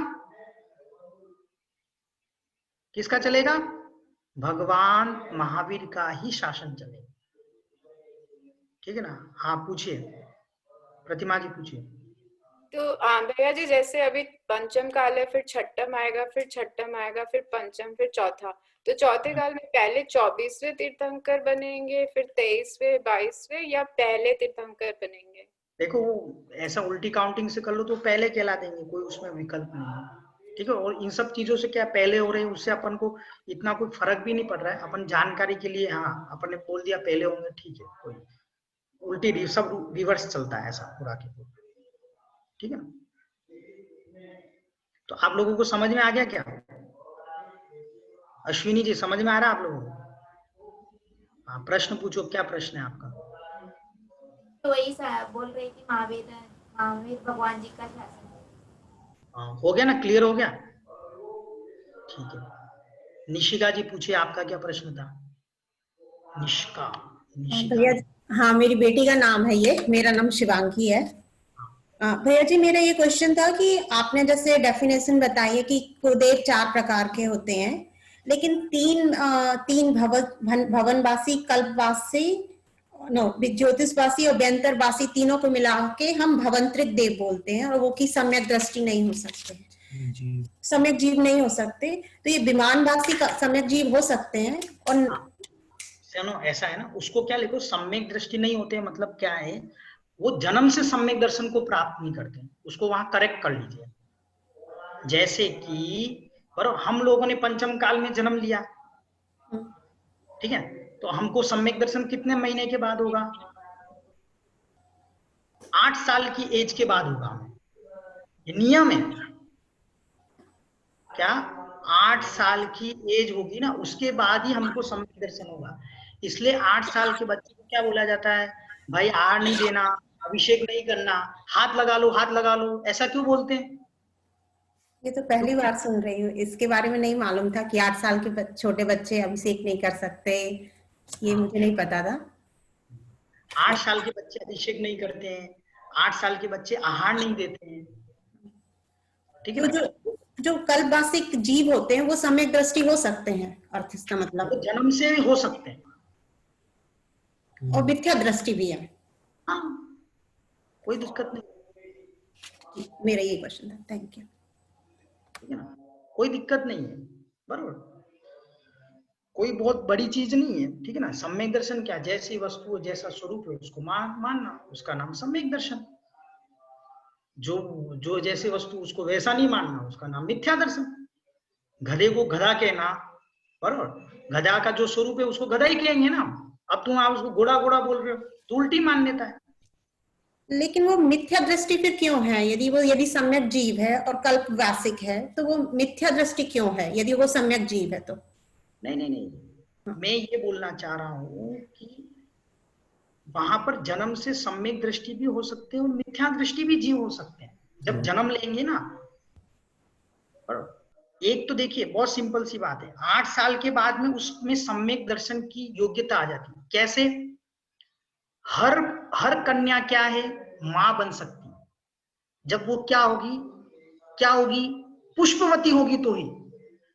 किसका चलेगा? भगवान महावीर का ही शासन चलेगा, ठीक है ना। हाँ पूछिए, प्रतिमा जी पूछिए। तो भैया जी, जैसे अभी पंचम काल है, फिर छठम आएगा, फिर छठम आएगा, फिर पंचम, फिर चौथा। तो चौथे काल में पहले 24वें तीर्थंकर बनेंगे, फिर 23वें, 22वें, या पहले तीर्थंकर बनेंगे? देखो, वो ऐसा उल्टी काउंटिंग से कर लो तो पहले कहला देंगे, कोई उसमें विकल्प नहीं है, ठीक है। और इन सब चीजों से क्या पहले हो रहे हैं, उससे अपन को इतना कोई फर्क भी नहीं पड़ रहा है। अपन जानकारी के लिए, हाँ अपन ने बोल दिया पहले होंगे, ठीक है, कोई उल्टी सब रिवर्स चलता है ऐसा पूरा के पूरा, ठीक है ना। तो आप लोगों को समझ में आ गया क्या? अश्विनी जी, समझ में आ रहा है आप लोगों को? हाँ, प्रश्न पूछो, क्या प्रश्न है आपका? तो वही बोल रहे कि महावीर भगवान जी का शासन। हो गया ना, क्लियर हो गया? ठीक है, निशिका जी पूछिए, आपका क्या प्रश्न था? निशिका भैया, हाँ मेरी बेटी का नाम है ये, मेरा नाम शिवांगी है। भैया जी मेरा ये क्वेश्चन था कि आपने जैसे डेफिनेशन बताई है कि कुलदेव 4 प्रकार के होते हैं, लेकिन तीन भवनवासी, कल्पवासी, ज्योतिषवासी और व्यंतरवासी, तीनों को मिला के हम भवंतरिक देव बोलते हैं, और वो की सम्यक दृष्टि नहीं हो सकते, सम्यक जीव नहीं हो सकते। तो ये विमानवासी का सम्यक जीव हो सकते हैं। और सुनो, ऐसा है ना, उसको क्या लिखो, सम्यक दृष्टि नहीं होते, मतलब क्या है, वो जन्म से सम्यक दर्शन को प्राप्त नहीं करते, उसको वहां करेक्ट कर लीजिए। जैसे कि पर हम लोगों ने पंचम काल में जन्म लिया, ठीक है, तो हमको सम्यक दर्शन कितने महीने के बाद होगा? 8 साल की एज के बाद होगा, ये नियम है। क्या 8 साल की एज होगी ना, उसके बाद ही हमको सम्यक दर्शन होगा। इसलिए 8 साल के बच्चे को क्या बोला जाता है, भाई आहार नहीं देना, अभिषेक नहीं करना, हाथ लगा लो, हाथ लगा लो, ऐसा क्यों बोलते हैं? ये तो पहली बार सुन रही हूँ, इसके बारे में नहीं मालूम था कि 8 साल के छोटे बच्चे अभिषेक नहीं कर सकते, ये मुझे नहीं पता था। 8 साल के बच्चे अभिषेक नहीं करते हैं, 8 साल के बच्चे आहार नहीं देते हैं, ठीक है। जो कल्पवासिक जीव होते हैं वो सम्यक दृष्टि हो सकते हैं, अर्थ इसका मतलब वो जन्म से हो सकते हैं, और मिथ्या दृष्टि भी है। हाँ, कोई दिक्कत नहीं। मेरा ये क्वेश्चन था, थैंक यू। ठीक है ना, कोई दिक्कत नहीं है, बराबर, कोई बहुत बड़ी चीज नहीं है, ठीक है ना। सम्यक दर्शन क्या, जैसी वस्तु जैसा स्वरूप है उसको मानना, उसका नाम सम्यक दर्शन। जो जैसे वस्तु उसको वैसा नहीं मानना, उसका नाम मिथ्या दर्शन। गधे को गधा कहना, बराबर, गधा का जो स्वरूप है उसको गधा ही कहेंगे ना। अब तुम आप उसको घोड़ा घोड़ा बोल रहे हो तो उल्टी मान लेता है। लेकिन वो मिथ्या दृष्टि फिर क्यों है? यदि सम्यक जीव है और कल्पवासिक है तो वो मिथ्या दृष्टि क्यों है, यदि वो सम्यक जीव है तो? नहीं, मैं ये बोलना चाह रहा हूं कि वहां पर जन्म से सम्यक दृष्टि भी हो सकते हैं और मिथ्या दृष्टि भी जीव हो सकते हैं जब जन्म लेंगे ना। एक तो देखिए बहुत सिंपल सी बात है, 8 साल के बाद में उसमें सम्यक दर्शन की योग्यता आ जाती है। कैसे? हर कन्या क्या है, मां बन सकती है जब वो क्या होगी, पुष्पवती होगी तो ही।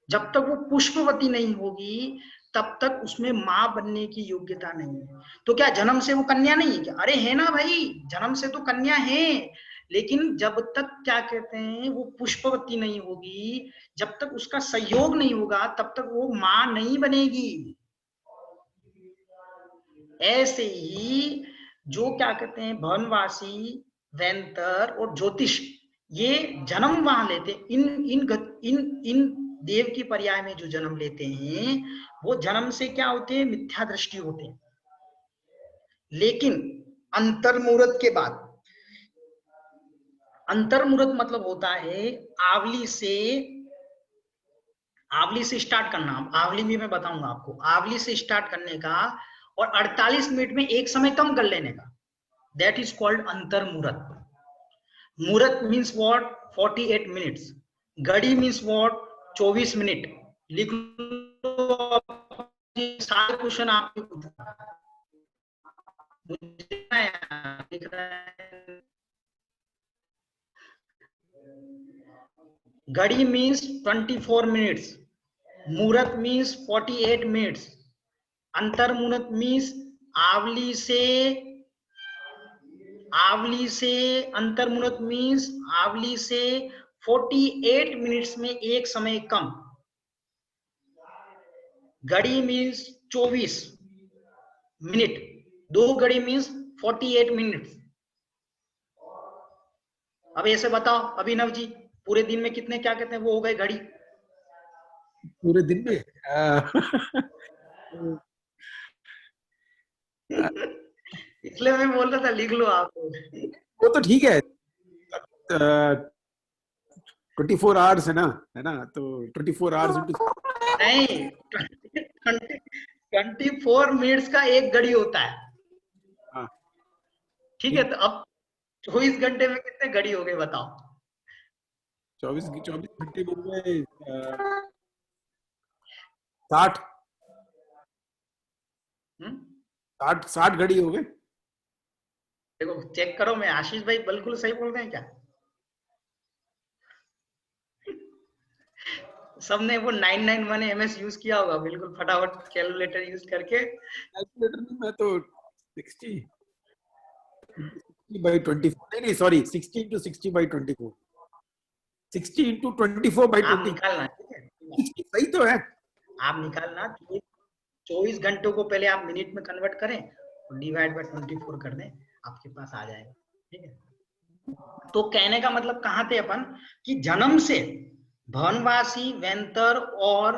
जब तक वो पुष्पवती नहीं होगी तब तक उसमें मां बनने की योग्यता नहीं है। तो क्या जन्म से वो कन्या नहीं है क्या? अरे है ना भाई, जन्म से तो कन्या है, लेकिन जब तक क्या कहते हैं वो पुष्पवती नहीं होगी, जब तक उसका सहयोग नहीं होगा तब तक वो मां नहीं बनेगी। ऐसे ही जो क्या कहते हैं भवनवासी, वैंतर और ज्योतिष, ये जन्म वहां लेते हैं, इन देव की पर्याय में जो जन्म लेते हैं वो जन्म से क्या होते हैं, मिथ्या दृष्टि होते हैं। लेकिन अंतर्मुहूर्त के बाद, अंतर्मुहूर्त मतलब होता है आवली से स्टार्ट करना। आवली में मैं बताऊंगा आपको, आवली से स्टार्ट करने का और 48 मिनट में एक समय कम कर लेने का, दैट इज कॉल्ड अंतर्मुहूर्त। मुहूर्त मीन्स व्हाट, 48 मिनट्स। घड़ी मीन्स व्हाट, 24 मिनट। लिख लो, सारे क्वेश्चन आपके लिख रहा है। घड़ी मीन्स 24 मिनट्स, मुहूर्त मीन्स 48 मिनट्स, अंतर्मुहूर्त मीन्स आवली से अंतर्मुहूर्त मीन्स आवली से 48 मिनट्स में एक समय कम। घड़ी मीन्स 24 मिनट, 2 घड़ी मीन्स 48 मिनट्स। अब ऐसे बताओ अभिनव जी, पूरे दिन में कितने क्या कहते हैं वो हो गए घड़ी? पूरे दिन में इसलिए मैं बोल रहा था लिख लो आप। वो तो ठीक है, 24 आवर्स है ना, तो 24 आवर्स नहीं, 24 मिनट्स का एक घड़ी होता है। हाँ, ठीक है, तो अब 24 घंटे में कितने घड़ी हो गए बताओ? 24 घंटे में 60 60 घड़ी हो गए। देखो चेक करो, मैं आशीष भाई बिल्कुल सही बोल रहे हैं क्या? सबने वो 991 MS यूज किया होगा, बिल्कुल फटाफट कैलकुलेटर यूज करके। कैलकुलेटर नहीं, मैं तो 60 by 24, नहीं sorry 60 into 60 by 24, 60 into 24 by 20। निकालना, ठीक है, सही तो है। आप निकालना, 24 घंटों को पहले आप मिनट में कन्वर्ट करें और डिवाइड बाय 24 कर दें, आपके पास आ जाएगा, ठीक है। तो कहने का मतलब कहाँ थे अपन कि जन्म से भवनवासी, वेंतर और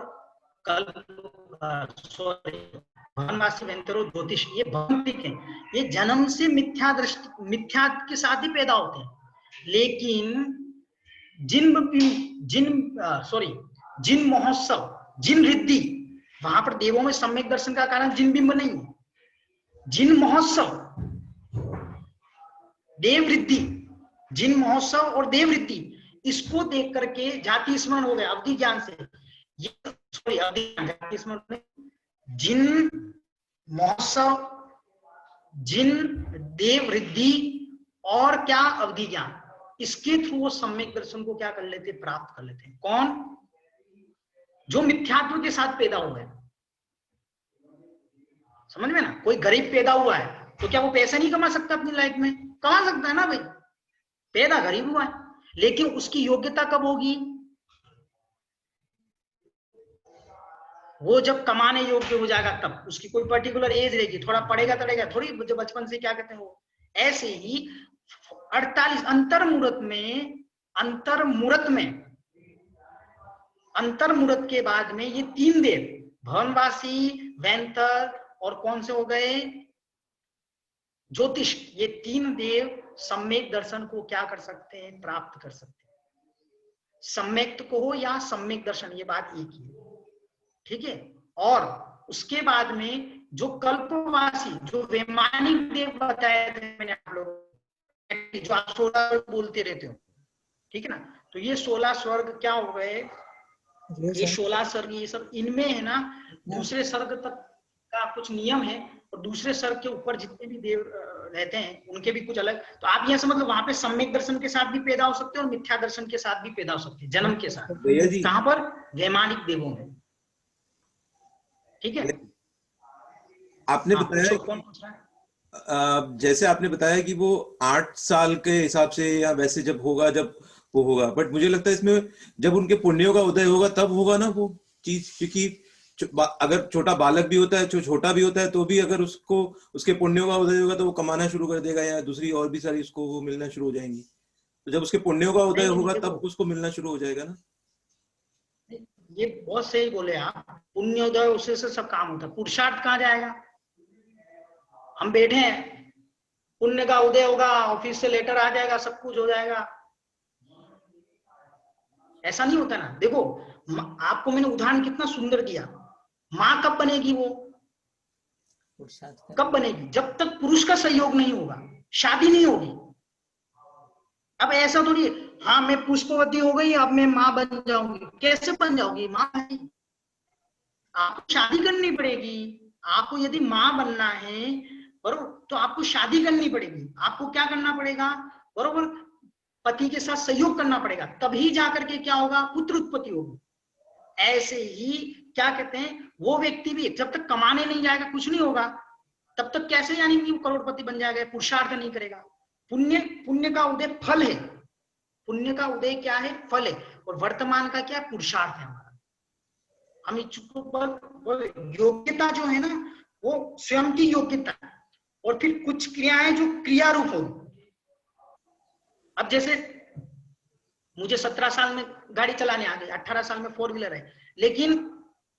भवनवासी, वेंतर और ज्योतिष, ये भौतिक हैं, ये जन्म से मिथ्या के साथ ही पैदा होते हैं। लेकिन जिन महोत्सव, जिन रिद्धि, वहां पर देवों में सम्यक दर्शन का कारण जिन बिंब नहीं है। जिन महोत्सव, देव रिद्धि, जिन महोत्सव और देव रिद्धि, इसको देख करके जाति स्मरण हो गया अवधि ज्ञान से। जाति स्मरण, जिन महोत्सव, जिन देव रिद्धि और क्या अवधि ज्ञान, इसके थ्रू वो सम्यक दर्शन को क्या कर लेते, प्राप्त कर लेते हैं। कौन? जो मिथ्यात्व के साथ पैदा हुआ है। समझ में ना? कोई गरीब पैदा हुआ है तो क्या वो पैसा नहीं कमा सकता अपनी लाइफ में? कमा सकता है ना भाई, पैदा गरीब हुआ है, लेकिन उसकी योग्यता कब होगी? वो जब कमाने योग्य हो जाएगा तब। उसकी कोई पर्टिकुलर एज रहेगी, थोड़ा पढ़ेगा तड़ेगा थोड़ी, जो बचपन से क्या कहते हैं वो। ऐसे ही 48 अंतर्मुहूर्त के बाद में ये 3 देव, भवनवासी, वेंतर और कौन से हो गए, ज्योतिष, ये 3 देव सम्यक दर्शन को क्या कर सकते हैं, प्राप्त कर सकते हैं। सम्यक्त को हो या सम्यक दर्शन, ये बात एक ही है, ठीक है। और उसके बाद में जो कल्पवासी, जो वैमानिक देव बताए थे मैंने आप लोग, जो आप 16 बोलते रहते हो, ठीक है ना, तो ये 16 स्वर्ग क्या हो गए, ये 16 स्वर्ग, ये सब इनमें है ना, दूसरे स्वर्ग तक का कुछ नियम है, और दूसरे स्वर्ग के ऊपर जितने भी देव रहते हैं उनके भी कुछ अलग। तो आप यह समझ लो, वहां पे सम्यक दर्शन के साथ भी पैदा हो सकते हैं और मिथ्या दर्शन के साथ भी पैदा हो सकते हैं, जन्म के साथ। कहां पर? वैमानिक देवों में, ठीक है। आपने बताया, कौन पूछ रहा है? जैसे आपने बताया कि वो 8 साल के हिसाब से या वैसे जब होगा, जब वो होगा, बट मुझे लगता है इसमें जब उनके पुण्यों का उदय होगा तब होगा ना वो चीज, क्योंकि अगर छोटा बालक भी होता है, जो छोटा भी होता है, तो भी अगर उसको उसके पुण्यों का उदय होगा तो वो कमाना शुरू कर देगा, या दूसरी और भी सारी उसको वो मिलना शुरू हो जाएंगी। तो जब उसके पुण्यों का उदय होगा तब उसको मिलना शुरू हो जाएगा ना। ये बहुत सही बोले आप, पुण्योदय उससे से सब काम होता है। पुरुषार्थ कहाँ जाएगा? हम बैठे हैं, पुण्य का उदय होगा, ऑफिस से लेटर आ जाएगा, सब कुछ हो जाएगा, ऐसा नहीं होता ना। देखो आपको मैंने उदाहरण कितना सुंदर दिया। माँ कब बनेगी? वो कब बनेगी? जब तक पुरुष का सहयोग नहीं होगा, शादी नहीं होगी। अब ऐसा थोड़ी हाँ मैं पुष्पवती हो गई अब मैं माँ बन जाऊंगी। कैसे बन जाओगी माँ? आपको शादी करनी पड़ेगी। आपको यदि माँ बनना है बरोबर, तो आपको शादी करनी पड़ेगी। आपको क्या करना पड़ेगा? बरोबर, पति के साथ सहयोग करना पड़ेगा, तभी जाकर के क्या होगा? पुत्र उत्पत्ति होगी। ऐसे ही क्या कहते हैं, वो व्यक्ति भी जब तक कमाने नहीं जाएगा कुछ नहीं होगा, तब तक कैसे यानी कि वो करोड़पति बन जाएगा? पुरुषार्थ नहीं करेगा। पुण्य का उदय फल है। पुण्य का उदय क्या है? फल है। और वर्तमान का क्या? पुरुषार्थ है हमारा। हम योग्यता जो है ना, वो स्वयं की योग्यता, और फिर कुछ क्रियाएं जो क्रिया रूप हो। अब जैसे मुझे 17 साल में गाड़ी चलाने आ गई, 18 साल में 4 व्हीलर है, लेकिन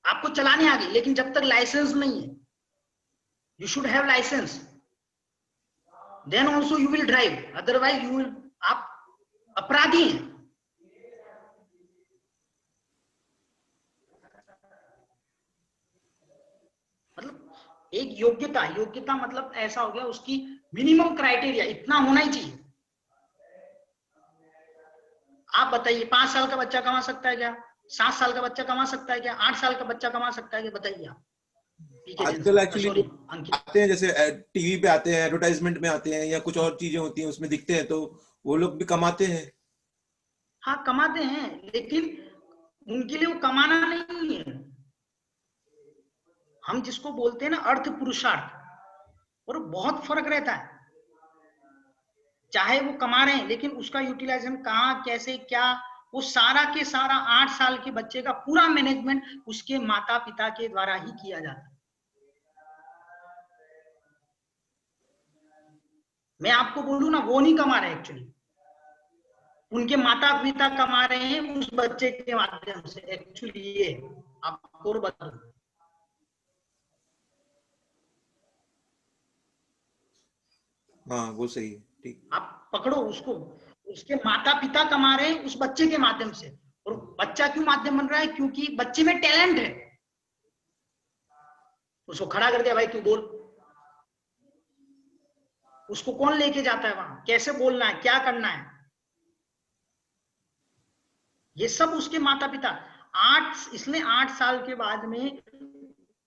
आपको चलाने आ गई, लेकिन जब तक लाइसेंस नहीं है, you should have license, then also you will drive, otherwise you will, आप अपराधी हैं। मतलब एक योग्यता मतलब ऐसा हो गया, उसकी मिनिमम क्राइटेरिया इतना होना ही चाहिए। आप बताइए 5 साल का बच्चा कमा सकता है क्या? 7 साल का बच्चा कमा सकता है क्या? 8 साल का बच्चा कमा सकता है क्या? बताइए आप। आजकल एक्चुअली आते हैं, जैसे टीवी पे आते हैं, एडवर्टाइजमेंट में आते हैं, या कुछ और चीजें होती हैं उसमें दिखते हैं, तो वो लोग भी कमाते हैं। हाँ कमाते हैं, लेकिन उनके लिए वो कमाना नहीं है। हम जिसको बोलते हैं ना अर्थ पुरुषार्थ, और बहुत फर्क रहता है। चाहे वो कमा रहे हैं, लेकिन उसका यूटिलाइजेशन कहाँ, कैसे, क्या, वो सारा के सारा 8 साल के बच्चे का पूरा मैनेजमेंट उसके माता पिता के द्वारा ही किया जाता है। मैं आपको बोलूं ना, वो नहीं कमा रहे एक्चुअली, उनके माता पिता कमा रहे हैं उस बच्चे के माध्यम से। एक्चुअली ये आपको बता दूं, हाँ वो सही है, ठीक। आप पकड़ो उसको, उसके माता पिता कमा रहे हैं उस बच्चे के माध्यम से। और बच्चा क्यों माध्यम बन रहा है? क्योंकि बच्चे में टैलेंट है। उसको खड़ा कर दिया, भाई तू बोल। उसको कौन लेके जाता है वहां, कैसे बोलना है, क्या करना है, ये सब उसके माता पिता। इसलिए 8 साल के बाद में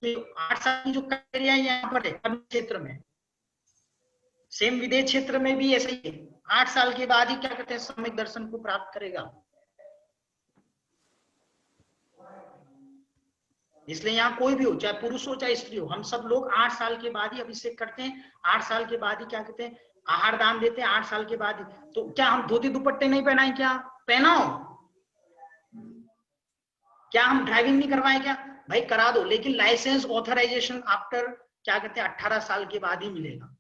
8 साल की जो क्रिया यहाँ पर है क्षेत्र में, सेम विदेश क्षेत्र में भी ऐसा ही है। 8 साल के बाद ही क्या कहते हैं, सम्यक दर्शन को प्राप्त करेगा। इसलिए यहाँ कोई भी हो, चाहे पुरुष हो चाहे स्त्री हो, हम सब लोग 8 साल के बाद ही अभिषेक करते हैं। 8 साल के बाद ही क्या कहते हैं, आहार दान देते हैं 8 साल के बाद ही। तो क्या हम धोती दुपट्टे नहीं पहनाए क्या? पहनाओ। क्या हम ड्राइविंग नहीं करवाए क्या? भाई करा दो, लेकिन लाइसेंस ऑथराइजेशन आफ्टर क्या कहते हैं 18 साल के बाद ही मिलेगा।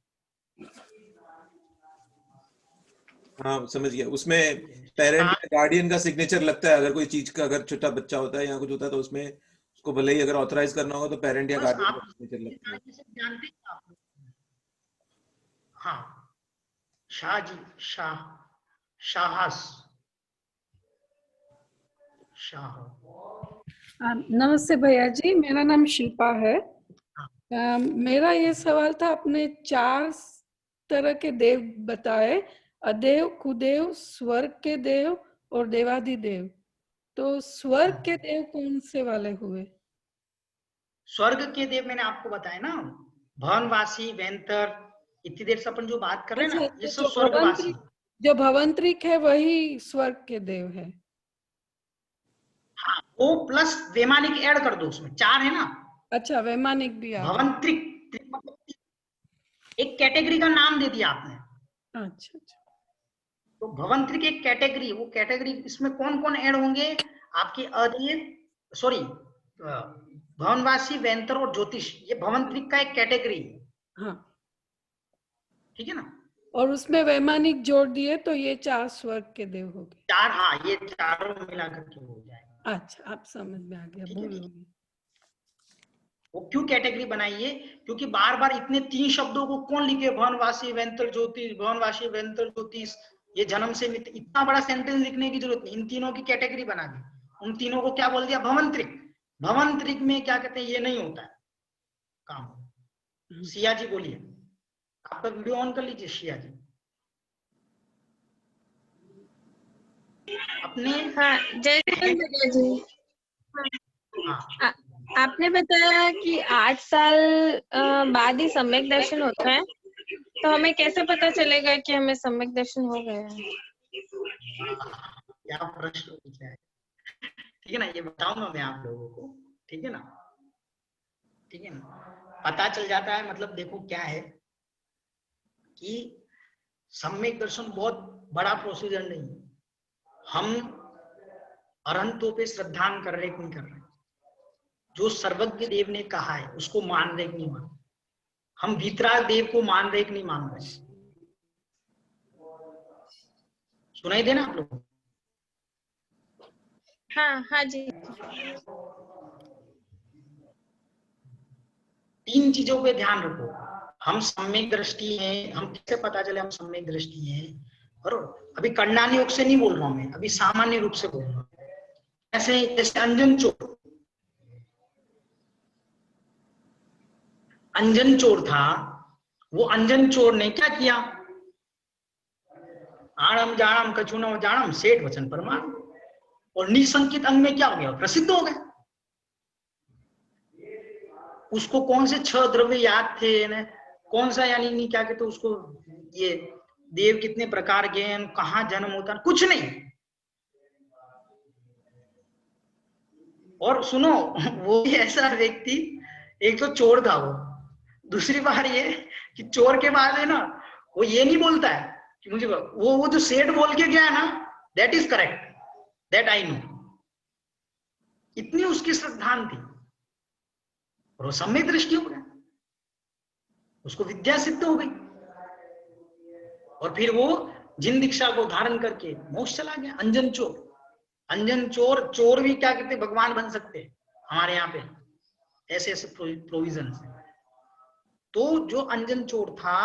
हाँ समझ गया। उसमें पेरेंट या गार्डियन का सिग्नेचर लगता है, अगर कोई चीज का, अगर छोटा बच्चा होता है या कुछ होता है तो उसमें उसको भले ही अगर ऑथराइज करना होगा तो पेरेंट या गार्डियन का सिग्नेचर लगता है। जानते हैं आप? हाँ, शाहजी, शाहस, नमस्ते भैया जी, मेरा नाम शिल्पा है। मेरा ये सवाल था, आपने 4 तरह के देव बताए, अदेव, कुदेव, स्वर्ग के देव और देवादिदेव। तो स्वर्ग के देव कौन से वाले हुए? स्वर्ग के देव मैंने आपको बताया ना, भवनवासी, वेंतर, इतनी देर से अपन जो बात कर रहे हैं ना, ये सब स्वर्गवासी। जो भवंतरिक है वही स्वर्ग के देव है। हाँ, वो प्लस वैमानिक ऐड कर दो, उसमें 4 है ना। अच्छा, वैमानिक भी आ गया। भवंतरिक एक कैटेगरी का नाम दे दिया आपने। अच्छा अच्छा। तो भवंतरिक एक कैटेगरी, वो कैटेगरी इसमें कौन कौन ऐड होंगे आपके? अदेव, सॉरी, भवनवासी, वेंतर और ज्योतिष, ये भवंतरिक का एक कैटेगरी। हाँ ठीक है ना। और उसमें वैमानिक जोड़ दिए तो ये 4 स्वर्ग के देव हो गए। 4, हाँ, ये चारों मिलाकर के हो जाएगा। अच्छा, आप समझ में आ गया। भूल होगी। वो क्यों कैटेगरी बनाई है? क्योंकि बार बार इतने 3 शब्दों को कौन लिखे, भवनवासी, वेंतर, ज्योतिष, भवनवासी, वेंतर, ज्योतिष, ये जन्म से इतना बड़ा सेंटेंस लिखने की जरूरत नहीं। इन तीनों की कैटेगरी बना दी, उन तीनों को क्या बोल दिया? भवंतरिक। भवंतरिक में क्या कहते हैं, ये नहीं होता है काम। सिया जी बोलिए, आपका वीडियो ऑन कर लीजिए। सिया जी अपने, हाँ, जय भैया जी। आपने बताया कि 8 साल बाद ही सम्यक दर्शन होता है, तो हमें कैसे पता चलेगा कि हमें सम्यक दर्शन हो गया है? क्या प्रश्न पूछा है, ठीक है ना, ये बताऊंगा मैं आप लोगों को। ठीक है ना, ठीक है ना, पता चल जाता है। मतलब देखो क्या है कि सम्यक दर्शन बहुत बड़ा प्रोसीजर नहीं है। हम अरहंतों पे श्रद्धान कर रहे कि नहीं कर रहे, जो सर्वज्ञ देव ने कहा है उसको मान रहे कि नहीं मान, हम वीतराग देव को मान रहे कि नहीं मान रहे। सुनाई देना आप लोग? हाँ हाँ जी। 3 चीजों पे ध्यान रखो। हम सम्यक दृष्टि हैं, हम कैसे पता चले हम सम्यक दृष्टि हैं? और अभी कण्डानी योग से नहीं बोल रहा हूं मैं, अभी सामान्य रूप से बोल रहा हूं। ऐसे जैसे अंजन चोर था, वो अंजन चोर ने क्या किया? आड़म जाड़म कछुनम जाड़म सेठ वचन परमाण। और निसंकित अंग में क्या हो गया, प्रसिद्ध हो गया। उसको कौन से 6 द्रव्य याद थे न, कौन सा यानी नहीं क्या कहते उसको, ये देव कितने प्रकार के हैं, कहाँ जन्म होता है, कुछ नहीं। और सुनो, वो भी ऐसा व्यक्ति, एक तो चोर था वो, दूसरी बार ये कि चोर के बाद है ना, वो ये नहीं बोलता है कि मुझे वो जो सेठ बोल के गया है ना, that is correct, that I know. इतनी उसकी श्रद्धान थी, और वो सम्यक दृष्टि हो गया, उसको विद्या सिद्ध हो गई, और फिर वो जिन दीक्षा को धारण करके मोक्ष चला गया। अंजन चोर, अंजन चोर, चोर भी क्या कहते भगवान बन सकते हैं हमारे यहाँ पे, ऐसे ऐसे प्रोविजन है। तो जो अंजन चोर था,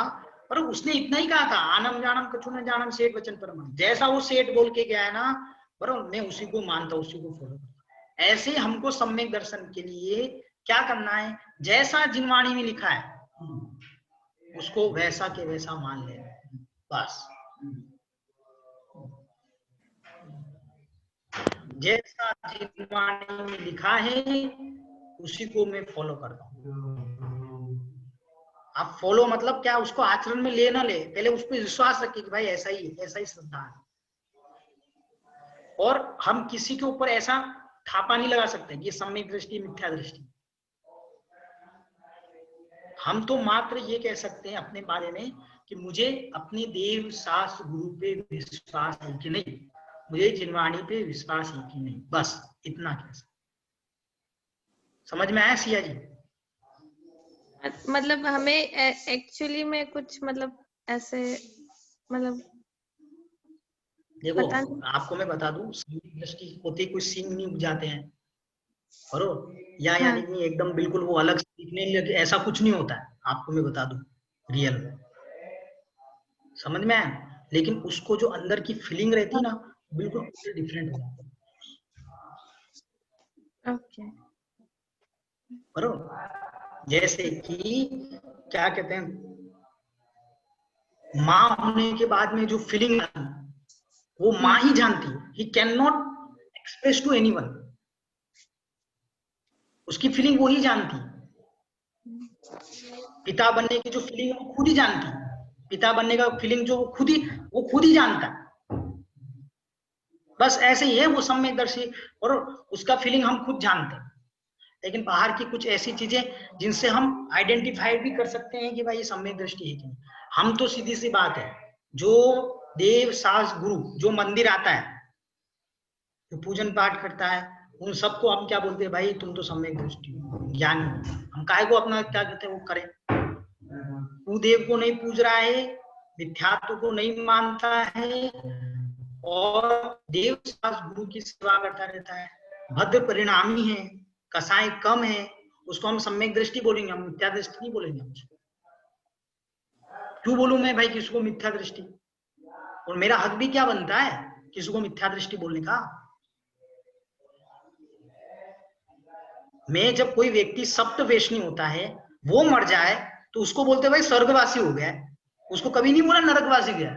पर उसने इतना ही कहा था, आनम जानम कछु न जानम सेठ वचन परम। जैसा वो सेठ बोल के गया है ना, पर मैं उसी को मानता, उसी को फॉलो करता। ऐसे हमको सम्यक दर्शन के लिए क्या करना है, जैसा जिनवाणी में लिखा है उसको वैसा के वैसा मान लेना, बस। जैसा जिनवाणी में लिखा है उसी को मैं फॉलो करता हूँ। आप फॉलो मतलब क्या, उसको आचरण में ले ना ले, पहले उस पर विश्वास रखिए कि भाई ऐसा ही श्रद्धा है। और हम किसी के ऊपर ऐसा थापा नहीं लगा सकते कि ये सम्यक दृष्टि, मिथ्या दृष्टि। हम तो मात्र ये कह सकते हैं अपने बारे में कि मुझे अपने देव शास्त्र गुरु पे विश्वास है कि नहीं, मुझे जिनवाणी पे विश्वास है कि नहीं, बस इतना कह सकते। समझ में आया सिया जी? मतलब हमें एक्चुअली में कुछ मतलब ऐसे मतलब देखो, आपको मैं बता दूं, दृष्टि होते कोई सींग नहीं उग जाते हैं, और या यानी कि एकदम बिल्कुल वो अलग सीखने लगे, ऐसा कुछ नहीं होता है। आपको मैं बता दूं रियल, समझ में आया? लेकिन उसको जो अंदर की फीलिंग रहती है ना, बिल्कुल डिफरेंट हो जाती है। ओके। बरोबर, जैसे कि क्या कहते हैं, माँ होने के बाद में जो फीलिंग वो माँ ही जानती है, he can not express to anyone. उसकी फीलिंग वो ही जानती है। पिता बनने की जो फीलिंग वो खुद ही जानती है, पिता बनने का फीलिंग जो वो खुद ही जानता है। बस ऐसे ही है वो सम्यकदर्शी, और उसका फीलिंग हम खुद जानते हैं। लेकिन बाहर की कुछ ऐसी चीजें जिनसे हम आइडेंटिफाई भी कर सकते हैं कि भाई ये सम्यक दृष्टि है कि नहीं। हम तो सीधी सी बात है, जो देव शास्त्र गुरु जो मंदिर आता है, जो पूजन पाठ करता है, उन सबको हम क्या बोलते हैं, भाई तुम तो सम्यक दृष्टि ज्ञानी। हम काहे को अपना क्या कहते हैं वो करें। तू देव को नहीं पूज रहा है, मिथ्यात्व को नहीं मानता है, और देव शास्त्र गुरु की सेवा करता रहता है, भद्र परिणामी है, कसाई कम है, उसको हम सम्यक दृष्टि बोलेंगे, हम मिथ्या दृष्टि नहीं बोलेंगे। क्यों बोलूं मैं भाई किसी को मिथ्या दृष्टि, और मेरा हक भी क्या बनता है किसी को मिथ्या दृष्टि बोलने का। मैं जब कोई व्यक्ति सप्त वेशनी होता है वो मर जाए तो उसको बोलते भाई स्वर्गवासी हो गया, उसको कभी नहीं बोला नरकवासी गया।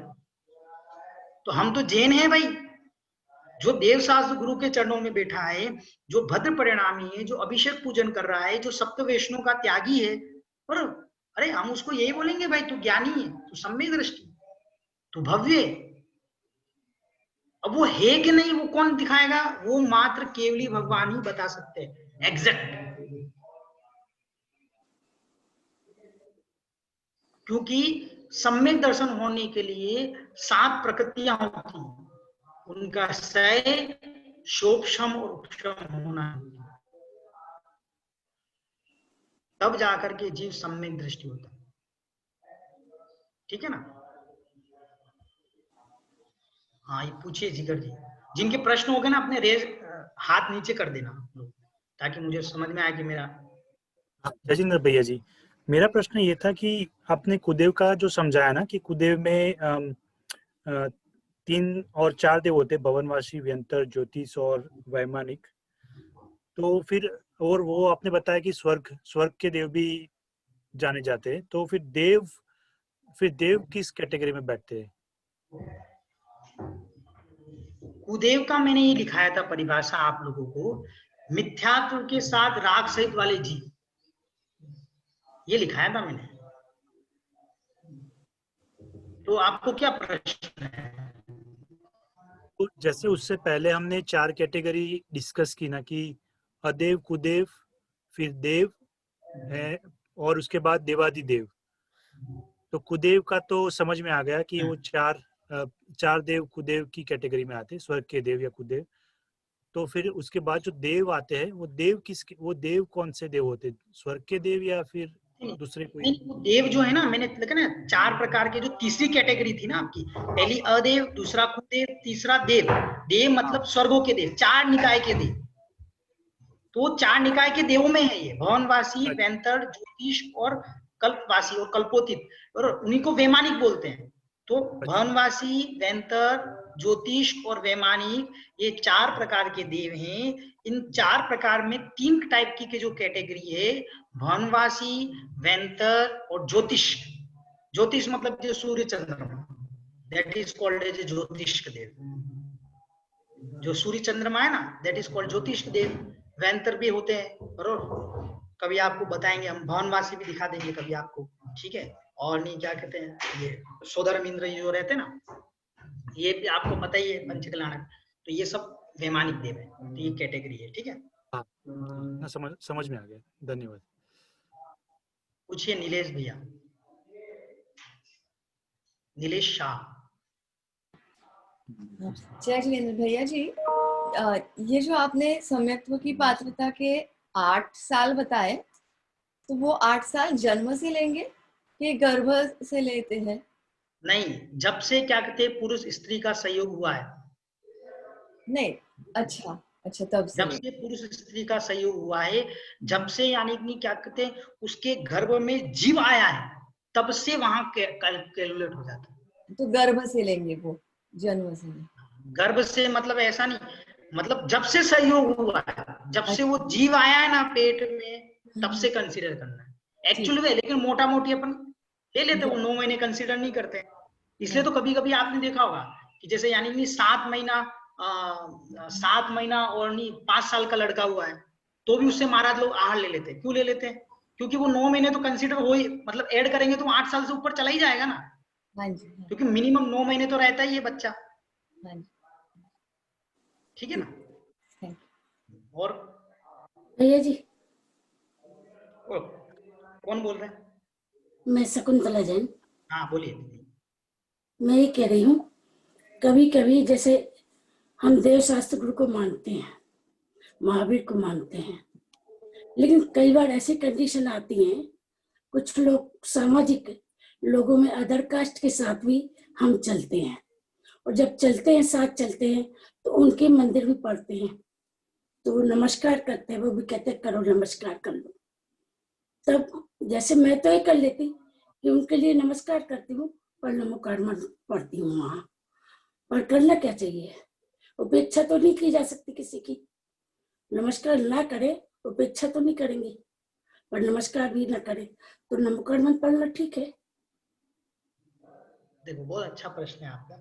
तो हम तो जैन हैं भाई, जो देव शास्त्र गुरु के चरणों में बैठा है, जो भद्र परिणामी है, जो अभिषेक पूजन कर रहा है, जो सप्त वैष्णव का त्यागी है, और अरे हम उसको यही बोलेंगे भाई तू ज्ञानी है, तू सम्यक दृष्टि, तू भव्य। अब वो है कि नहीं वो कौन दिखाएगा, वो मात्र केवली भगवान ही बता सकते हैं एग्जैक्ट। क्योंकि सम्यक दर्शन होने के लिए 7 प्रकृतियां होती हैं, उनका क्षय, शोक्षम और उपशम होना, तब जाकर के जीव सम्यक दृष्टि होता है। ठीक है ना? हाँ, ये पूछिए जिगर जी, जिनके प्रश्न हो गए ना अपने रेज हाथ नीचे कर देना लोग, ताकि मुझे समझ में आए कि मेरा। जयजिंदर भैया जी, मेरा प्रश्न ये था कि आपने कुदेव का जो समझाया ना कि कुदेव में 3 और 4 देव होते, भवनवासी, व्यंतर, ज्योतिष और वैमानिक। तो फिर और वो आपने बताया कि स्वर्ग के देव भी जाने जाते हैं। तो फिर देव किस कैटेगरी में बैठते हैं? कुदेव का मैंने ये लिखाया था परिभाषा आप लोगों को, मिथ्यात्व के साथ राग सहित वाले जीव, ये लिखाया था मैंने। तो आपको क्या प्रश्न है? तो जैसे उससे पहले हमने 4 कैटेगरी डिस्कस की ना, कि अदेव, कुदेव, फिर देव है, और उसके बाद देवादिदेव। तो कुदेव का तो समझ में आ गया कि वो चार देव कुदेव की कैटेगरी में आते हैं, स्वर्ग के देव या कुदेव। तो फिर उसके बाद जो देव आते हैं, वो देव कौन से देव होते हैं? स्वर्ग के देव या फिर दूसरे कोई? नहीं, वो देव जो है ना, मैंने लिखा ना 4 प्रकार के, जो तीसरी कैटेगरी थी ना आपकी, पहली अदेव, दूसरा कुदेव, तीसरा देव। देव मतलब स्वर्गों के देव, 4 निकाय के देव। तो 4 निकाय के देवों में है ये भवनवासी, वैंतर, ज्योतिष और कल्पवासी और कल्पोतित, और उन्हीं को वैमानिक बोलते हैं। तो भवनवासी, वैंतर, ज्योतिष और वैमानिक, ये 4 प्रकार के देव हैं। इन 4 प्रकार में 3 टाइप की जो कैटेगरी है, भवनवासी, वैंतर और ज्योतिष। ज्योतिष मतलब जो सूर्य चंद्रमा, दैट इज कॉल्ड एज ज्योतिष देव। जो सूर्य चंद्रमा है ना, दैट इज कॉल्ड ज्योतिष देव। वैंतर भी होते हैं, बरोबर, कभी आपको बताएंगे हम, भवनवासी भी दिखा देंगे कभी आपको, ठीक है। और नहीं क्या कहते हैं, ये सोदर इंद्र जो रहते हैं ना, ये भी आपको पता ही है, पंचकलानक। तो ये सब वैमानिक देव है, तो ये कैटेगरी है, ठीक है। हाँ, समझ में आ गया, धन्यवाद। पूछिए नीलेश भैया, नीलेश शाह। जय जिनेन्द्र भैया जी, ये जो आपने सम्यक्त्व की पात्रता के 8 साल बताए, तो वो 8 साल जन्म से लेंगे कि गर्भ से लेते हैं? नहीं, जब से क्या कहते हैं पुरुष स्त्री का संयोग हुआ है। नहीं, अच्छा तब से, जब से पुरुष स्त्री का संयोग हुआ है, जब से, यानी कि क्या कहते हैं उसके गर्भ में जीव आया है, तब से वहां कैलकुलेट हो जाता है। तो गर्भ से लेंगे, वो जन्म से नहीं। गर्भ से मतलब ऐसा नहीं, मतलब जब से संयोग हुआ है, जब से वो जीव आया है ना पेट में, तब से कंसीडर करना है एक्चुअली में। लेकिन मोटा मोटी अपन ले लेते, वो 9 महीने कंसीडर नहीं करते। इसलिए तो कभी कभी आपने देखा होगा कि जैसे यानी कि 7 महीना और नहीं 5 साल का लड़का हुआ है, तो भी उससे महाराज लोग आहार ले लेते हैं। क्यों ले लेते हैं? क्योंकि वो 9 महीने तो कंसीडर हो ही, मतलब ऐड करेंगे तो 8 साल से ऊपर चला ही जाएगा ना। क्योंकि मिनिमम 9 महीने तो रहता ही है बच्चा, ठीक है ना। और भैया जी, कौन बोल रहे हैं? मैं शकुंतला जैन। हाँ बोलिए। मैं ये कह रही हूँ, कभी कभी जैसे हम देव शास्त्र गुरु को मानते हैं, महावीर को मानते हैं, लेकिन कई बार ऐसी कंडीशन आती हैं, कुछ लोग सामाजिक लोगों में अदर कास्ट के साथ भी हम चलते हैं, और जब चलते हैं, साथ चलते हैं, तो उनके मंदिर भी पढ़ते हैं, तो वो नमस्कार करते हैं, वो भी कहते हैं करो नमस्कार कर लो। तब जैसे मैं तो ये कर लेती कि उनके लिए नमस्कार करती हूँ, पर नमस्कार पढ़ती हूँ वहां, पर करना क्या चाहिए? उपेक्षा तो नहीं की जा सकती किसी की। नमस्कार ना करे, उपेक्षा तो नहीं करेंगे, पर नमस्कार भी ना करे तो नमस्कार पढ़ना ठीक है। देखो बहुत अच्छा प्रश्न है आपका।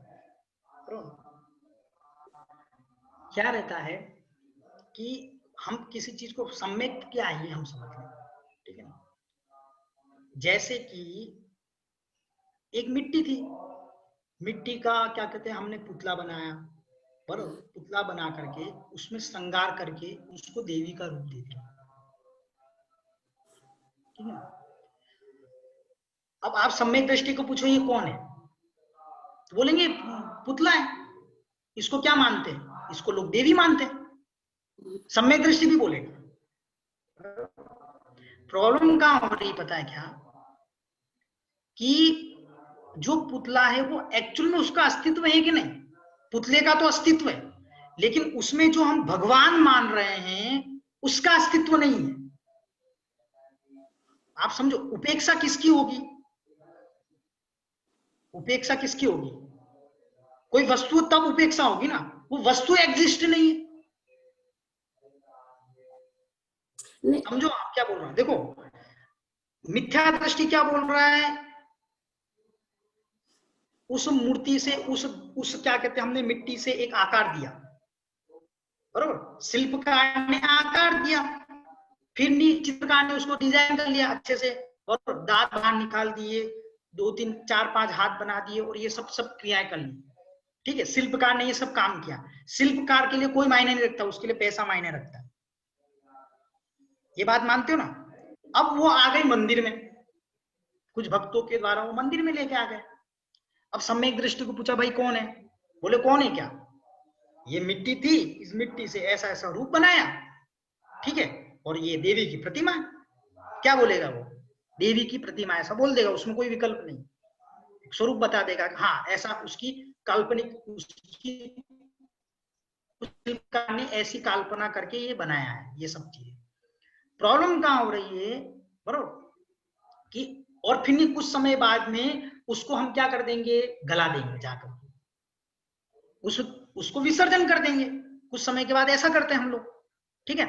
क्या रहता है कि हम किसी चीज को सम्यक क्या है ये हम समझ लें, ठीक है ना। जैसे कि एक मिट्टी थी, मिट्टी का क्या कहते हैं हमने पुतला बनाया, पर पुतला बना करके उसमें श्रृंगार करके उसको देवी का रूप दे दिया, ठीक है। अब आप सम्यक दृष्टि को पूछो ये कौन है, तो बोलेंगे पुतला है। इसको क्या मानते हैं? इसको लोग देवी मानते हैं, सम्यक दृष्टि भी बोलेगा। प्रॉब्लम कहां हो रही पता है क्या, कि जो पुतला है वो एक्चुअल में उसका अस्तित्व है कि नहीं? पुतले का तो अस्तित्व है, लेकिन उसमें जो हम भगवान मान रहे हैं उसका अस्तित्व नहीं है। आप समझो, उपेक्षा किसकी होगी? उपेक्षा किसकी होगी? कोई वस्तु तब उपेक्षा होगी ना, वो वस्तु एग्जिस्ट नहीं है। समझो आप क्या बोल रहे हैं। देखो मिथ्या दृष्टि क्या बोल रहा है उस मूर्ति से उस क्या कहते हैं, हमने मिट्टी से एक आकार दिया, बरोबर, शिल्पकार ने आकार दिया, फिर चित्रकार ने उसको डिजाइन कर लिया अच्छे से, और दांत बाहर निकाल दिए, 2 3 4 5 हाथ बना दिए, और ये सब क्रियाएं कर ली। ठीक है, शिल्पकार ने ये सब काम किया। शिल्पकार के लिए कोई मायने नहीं रखता, उसके लिए पैसा मायने रखता है। ये बात मानते हो ना? अब वो आ गई मंदिर में, कुछ भक्तों के द्वारा वो मंदिर में लेके आ गए। अब सम्यक दृष्टि को पूछा, भाई कौन है? बोले कौन है क्या? ये मिट्टी थी, इस मिट्टी से ऐसा ऐसा रूप बनाया, ठीक है, और ये देवी की प्रतिमा है। क्या बोलेगा वो? देवी की प्रतिमा, ऐसा बोल देगा, उसमें कोई विकल्प नहीं, स्वरूप बता देगा, हाँ ऐसा उसकी काल्पनिक, उसकी ने ऐसी कल्पना करके ये बनाया है। ये सब चीजें प्रॉब्लम कहाँ हो रही है, बरोबर, कि और फिर कुछ समय बाद में उसको हम क्या कर देंगे, गला देंगे जाकर, उसको विसर्जन कर देंगे कुछ समय के बाद। ऐसा करते हैं हम लोग, ठीक है।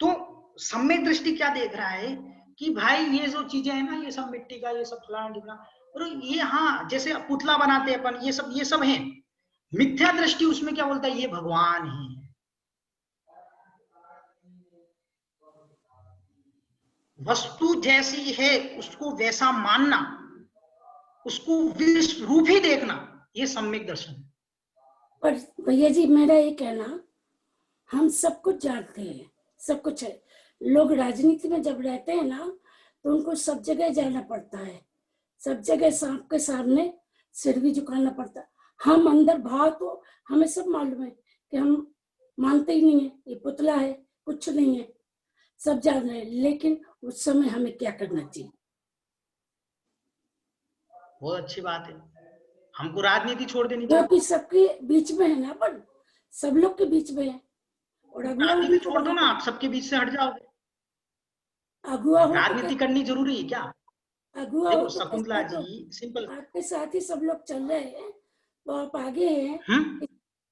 तो सम्यक दृष्टि क्या देख रहा है कि भाई ये जो चीजें है ना, ये सब मिट्टी का, ये सब फलाना ढिकना, और ये हाँ जैसे पुतला बनाते हैं अपन, ये सब है। मिथ्या दृष्टि उसमें क्या बोलता है, ये भगवान है। वस्तु जैसी है उसको वैसा मानना, उसको विश्व रूप ही देखना, ये सम्यक दर्शन। पर भैया जी मेरा ये कहना, हम सब कुछ जानते हैं, सब कुछ है। लोग राजनीति में जब रहते हैं ना, तो उनको सब जगह जाना पड़ता है, सब जगह सांप के सामने सिर भी झुकाना पड़ता है। हम अंदर भाव तो हमें सब मालूम है कि हम मानते ही नहीं है, ये पुतला है, कुछ नहीं है, सब जान रहे हैं, लेकिन उस समय हमें क्या करना चाहिए? बहुत अच्छी बात है, हमको राजनीति छोड़ देनी चाहिए। वो भी सबके बीच में है ना, पर सब लोग के बीच में है, और राजनीति छोड़ दो ना, आप सबके बीच से हट जाओगे। अगुआ राजनीति करनी जरूरी है क्या? अगुआ देखो शकुंतला जी, सिंपल, आपके साथ ही सब लोग चल रहे हैं, तो आप आगे हैं,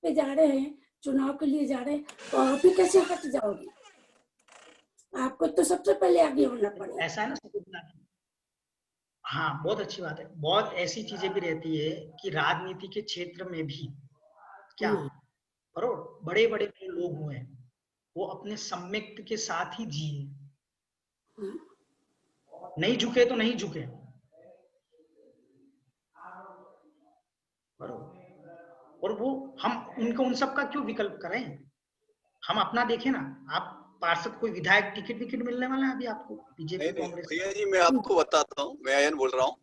पे जा रहे हैं, चुनाव के लिए जा रहे हैं, तो आप ही कैसे हट जाओगे? आपको तो सबसे पहले आगे होना पड़ेगा। ऐसा है ना शकुंतला जी? हाँ बहुत अच्छी बात है। बहुत ऐसी चीजें भी रहती है कि राजनीति के क्षेत्र में भी क्या बड़े बड़े लोग हुए हैं, वो अपने सम्यक के साथ ही जिए, नहीं झुके तो नहीं झुके, बरोबर। और वो हम उनको उन सब का क्यों विकल्प करें? हम अपना देखें ना। आप पार्षद कोई विधायक टिकट मिलने वाला है अभी आपको बीजेपी कांग्रेस? भैया जी मैं आपको बताता हूँ, मैं अयन बोल रहा हूँ।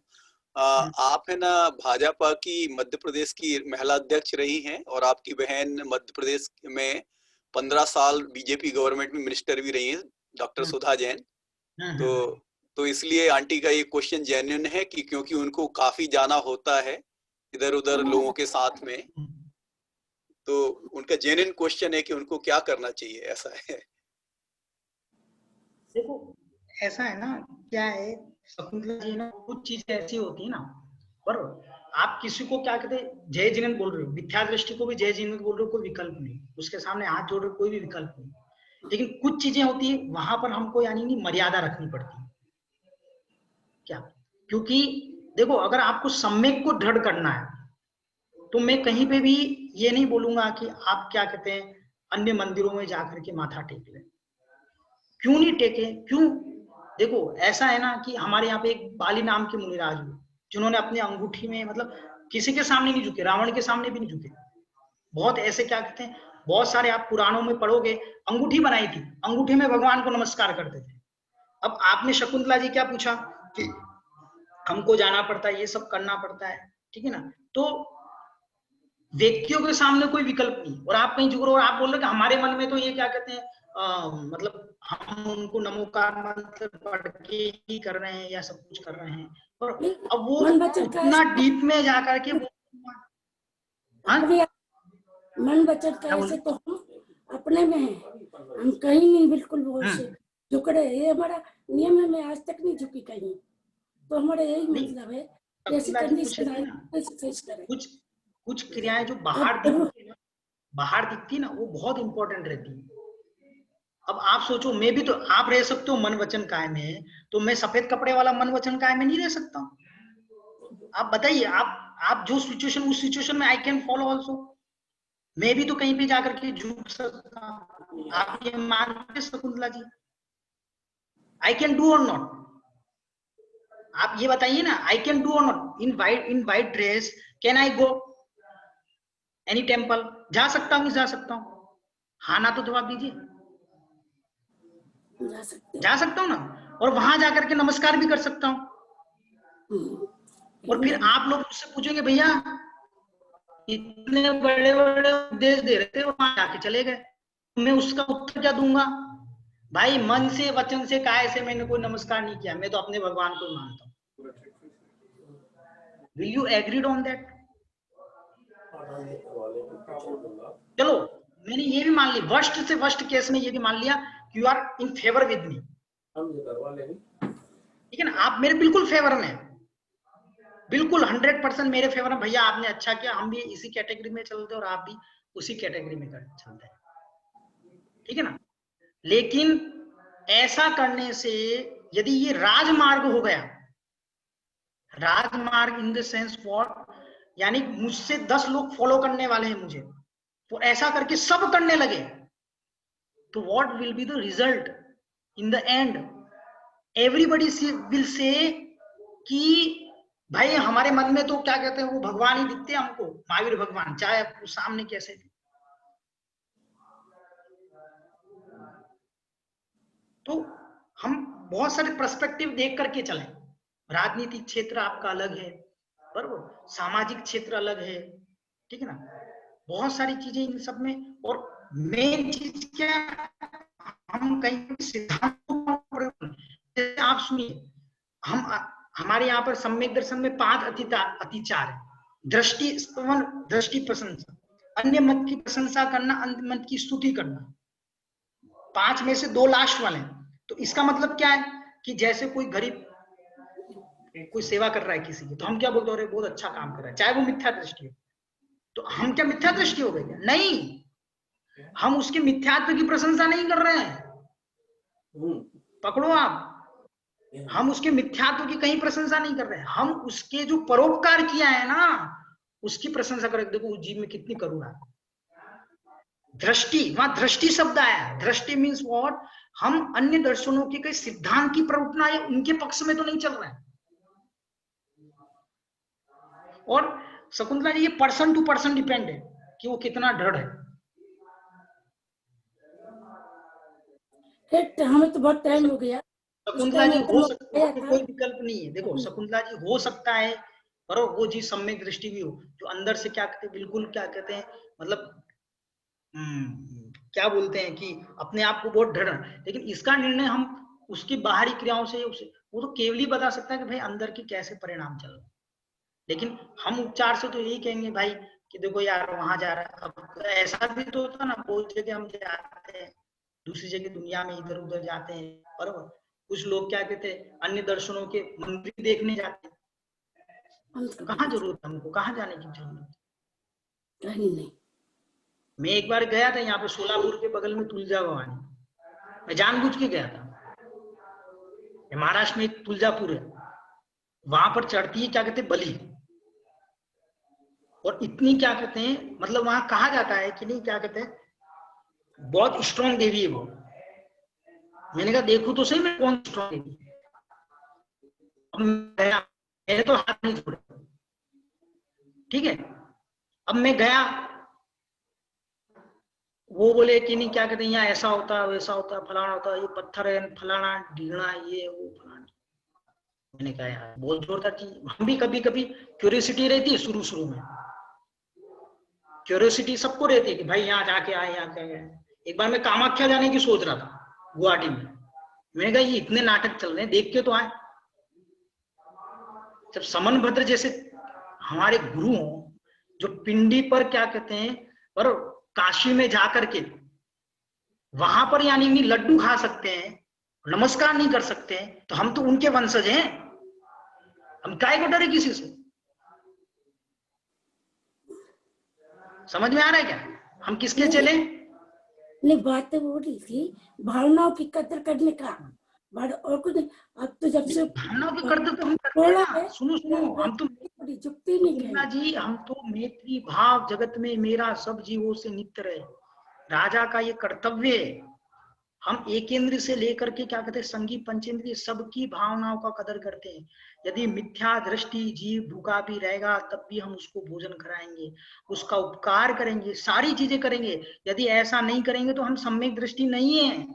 आप है ना भाजपा की मध्य प्रदेश की महिला अध्यक्ष रही हैं, और आपकी बहन मध्य प्रदेश में 15 साल बीजेपी गवर्नमेंट में मिनिस्टर भी रही हैं, डॉक्टर सुधा जैन। तो इसलिए आंटी का ये क्वेश्चन जेन्युइन है कि क्योंकि उनको काफी जाना होता है इधर उधर लोगों के साथ में, तो उनका जेन्युइन क्वेश्चन है कि उनको क्या करना चाहिए। ऐसा है। देखो ऐसा है ना, क्या है शकुंतला जी ना, कुछ चीजें ऐसी होती है ना, पर आप किसी को क्या कहते हैं, जय जिनेंद्र बोल रहे हो, मिथ्या दृष्टि को भी जय जिनेंद्र बोल रहे हो, कोई विकल्प नहीं, उसके सामने हाथ जोड़ रहे हो, कोई भी विकल्प नहीं। लेकिन कुछ चीजें होती है वहां पर हमको यानी कि मर्यादा रखनी पड़ती है। क्या? क्योंकि देखो अगर आपको सम्यक को दृढ़ करना है, तो मैं कहीं पे भी ये नहीं बोलूंगा कि आप क्या कहते हैं अन्य मंदिरों में जाकर के माथा टेक लें। क्यों नहीं टेके? क्यों? देखो ऐसा है ना कि हमारे यहाँ पे एक बाली नाम के मुनिराज हुए, जिन्होंने अपने अंगूठी में, मतलब किसी के सामने नहीं झुके, रावण के सामने भी नहीं झुके। बहुत ऐसे क्या कहते हैं, बहुत सारे आप पुराणों में पढ़ोगे, अंगूठी बनाई थी, अंगूठी में भगवान को नमस्कार करते थे। अब आपने शकुंतला जी क्या पूछा कि हमको जाना पड़ता है, ये सब करना पड़ता है, ठीक है ना। तो व्यक्तियों के सामने कोई विकल्प नहीं, और आप कहीं झुक रहे हो और आप बोल रहे हो कि हमारे मन में तो ये क्या कहते हैं, मतलब हम उनको नमोकार मंत्र पढ़ के ही कर रहे हैं या सब कुछ कर रहे हैं, और अब वो उतना डीप में जाकर के मन बचत का ऐसे तो हम अपने में है, हम कहीं नहीं बिल्कुल वो झुक रहे। ये हमारा नियम है, मैं आज तक नहीं झुकी कहीं, तो हमारा यही मतलब है कैसे कंडीशन फेस करें। कुछ क्रियाएं जो बाहर दिखती ना, वो बहुत इंपॉर्टेंट रहती है। अब आप सोचो, मैं भी तो, आप रह सकते हो मन वचन काय में, तो मैं सफेद कपड़े वाला मन वचन काय में नहीं रह सकता। आप बताइए, आप जो सिचुएशन, उस सिचुएशन में आई कैन फॉलो ऑल्सो, मैं भी तो कहीं पे जाकर के झुक सकता हूँ। आप ये मानते Shakuntala ji? I can do और नॉट? आप ये बताइए ना, आई कैन डू और not? In white dress can I go any temple? जा सकता हूँ, जा सकता हूँ? हाँ ना तो जवाब दीजिए। जा सकता हूँ ना, और वहां जाकर के नमस्कार भी कर सकता हूँ। और फिर आप लोग मुझसे पूछेंगे भैया इतने बड़े बड़े उपदेश दे रहे थे, वहां जाके चले गए, मैं उसका उत्तर क्या दूंगा? भाई मन से, वचन से, काय से मैंने कोई नमस्कार नहीं किया, मैं तो अपने भगवान को मानता हूँ। Will you agreed on that? चलो मैंने ये भी मान लिया, वर्स्ट से वर्स्ट केस में ये भी मान लिया कि you are in favour with me, ठीक है ना? आप मेरे बिल्कुल फेवर में, बिल्कुल 100% मेरे फेवर में। भैया आपने अच्छा किया, हम भी इसी कैटेगरी में चलते हैं और आप भी उसी कैटेगरी में चलते हैं, ठीक है ना? लेकिन ऐसा करने से यदि ये राजमार्ग हो गया, राजमार्ग इन द सेंस व्हाट, यानी मुझसे 10 लोग फॉलो करने वाले हैं मुझे, तो ऐसा करके सब करने लगे, तो what will be the result in the end? Everybody will say कि भाई हमारे मन में तो क्या कहते हैं, वो भगवान ही दिखते हैं हमको, महावीर भगवान, चाहे आपको सामने कैसे भी। तो हम बहुत सारे पर्सपेक्टिव देख करके चलें। राजनीतिक क्षेत्र आपका अलग है, बराबर, सामाजिक क्षेत्र अलग है, ठीक है ना? बहुत सारी चीजें इन सब में, और मेन चीज क्या, हम कहीं सिद्धांतों पर, आप सुनिए, हमारे यहाँ पर सम्यक दर्शन में 5 अतिचार है। दृष्टि, दृष्टि प्रशंसा, अन्य मत की प्रशंसा करना, अन्य मत की स्तुति करना, 5 में से 2 लास्ट वाले हैं। तो इसका मतलब क्या है कि जैसे कोई गरीब कोई सेवा कर रहा है किसी की, तो हम क्या बोलते हैं, अरे बहुत अच्छा काम कर रहा है, चाहे वो मिथ्या दृष्टि हो। तो हम क्या मिथ्या दृष्टि हो गई? नहीं, हम उसके मिथ्यात्व की प्रशंसा नहीं कर रहे हैं, पकड़ो आप, हम उसके मिथ्यात्व की कहीं प्रशंसा नहीं कर रहे हैं, हम उसके जो परोपकार किया है ना उसकी प्रशंसा कर रहे हैं। देखो उस जीव में कितनी करुणा है। दृष्टि, वहां दृष्टि शब्द आया, दृष्टि मीन्स व्हाट, हम अन्य दर्शनों के कई सिद्धांत की प्रवृत्ति या उनके पक्ष में तो नहीं चल रहे हैं। और शकुंतला जी, ये पर्सन टू पर्सन डिपेंड है कि वो कितना दृढ़ है। हमें तो बहुत टाइम हो गया। शकुंतला जी हो सकता है, कोई विकल्प नहीं है। देखो शकुंतला जी हो सकता है, पर वो जी सम्यक दृष्टि भी हो, जो अंदर से क्या कहते हैं, बिल्कुल क्या कहते हैं, मतलब क्या बोलते हैं कि अपने आप को बहुत दृढ़, लेकिन इसका निर्णय हम उसकी बाहरी क्रियाओं से, वो तो केवल ही बता सकता है कि भाई अंदर के कैसे परिणाम चल रहे। लेकिन हम उपचार से तो यही कहेंगे भाई कि देखो यार वहां जा रहा है। अब ऐसा भी तो होता ना, बहुत जगह हम जाते हैं, दूसरी जगह दुनिया में इधर उधर जाते हैं, बराबर। कुछ लोग क्या कहते हैं, अन्य दर्शनों के मंदिर देखने जाते हैं, कहाँ जरूरत है हमको, कहाँ जाने की जरूरत नहीं। मैं एक बार गया था यहाँ पे सोलापुर के बगल में तुलजा भवानी, मैं जानबूझ के गया था। महाराष्ट्र में एक तुलजापुर है, वहां पर चढ़ती है क्या कहते हैं बलि, और इतनी क्या कहते हैं, मतलब वहां कहा जाता है कि नहीं क्या कहते हैं, बहुत स्ट्रॉन्ग देवी है वो। मैंने कहा देखो तो सही मैं कौन स्ट्रॉन्ग देवी। मैंने तो हाथ नहीं छोड़े, ठीक है। अब मैं गया, वो बोले कि नहीं क्या कहते हैं, यहाँ ऐसा होता है वैसा होता है फलाना होता है, ये पत्थर है फलाना ढीगना ये वो फलाना। मैंने कहा यार बहुत जोरदार चीज। हम भी कभी कभी क्यूरियोसिटी रहती है, शुरू में क्यूरियोसिटी सबको रहती है कि भाई यहाँ जाके आए, यहाँ क्या गए। एक बार मैं कामाख्या जाने की सोच रहा था गुवाहाटी में, मैंने कहा ये इतने नाटक चल रहे हैं, देख के तो आए। जब समन भद्र जैसे हमारे गुरु हो, जो पिंडी पर क्या कहते हैं, पर काशी में जाकर के वहां पर यानी नहीं लड्डू खा सकते हैं, नमस्कार नहीं कर सकते हैं, तो हम तो उनके वंशज हैं, हम काय को डरे किसी से। समझ में आ रहा है क्या, हम किसके चले? नहीं, बात तो वो रही थी भावनाओं की कदर करने का, और कुछ नहीं। अब तो जब से भावनाओं की कदर तो हम करते हैं। सुनो हम तो और ये जुक्ति नहीं कुंतला कहनी। जी, हम तो मैत्री भाव जगत में मेरा सब जीवों से नित्य रहे, राजा का ये कर्तव्य है। हम एकेंद्र से लेकर के क्या कहते हैं संगी पंचेंद्रिय सबकी भावनाओं का कदर करते हैं। यदि मिथ्या दृष्टि जीव भूखा भी रहेगा तब भी हम उसको भोजन कराएंगे, उसका उपकार करेंगे, सारी चीजें करेंगे। यदि ऐसा नहीं करेंगे तो हम सम्यक दृष्टि नहीं है।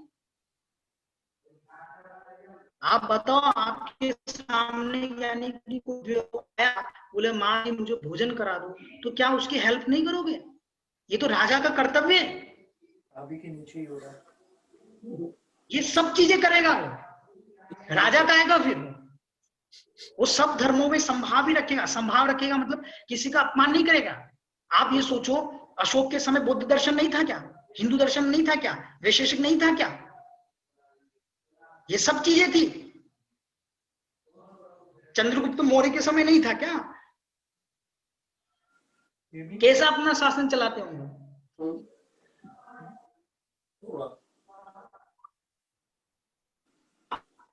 आप बताओ, आपके सामने यानी कि कोई आया बोले माँ जी मुझे भोजन करा दो, तो क्या उसकी हेल्प नहीं करोगे? ये तो राजा का कर्तव्य है। अभी के नीचे ही हो रहा है। ये सब चीजें करेगा वो, राजा का आएगा फिर वो सब धर्मों में संभाव भी रखेगा। संभाव रखेगा मतलब किसी का अपमान नहीं करेगा। आप ये सोचो, अशोक के समय बौद्ध दर्शन नहीं था क्या? हिंदू दर्शन नहीं था क्या? वैशेषिक नहीं था क्या? ये सब चीजें थी। चंद्रगुप्त मौर्य के समय नहीं था क्या? कैसा अपना शासन चलाते होंगे?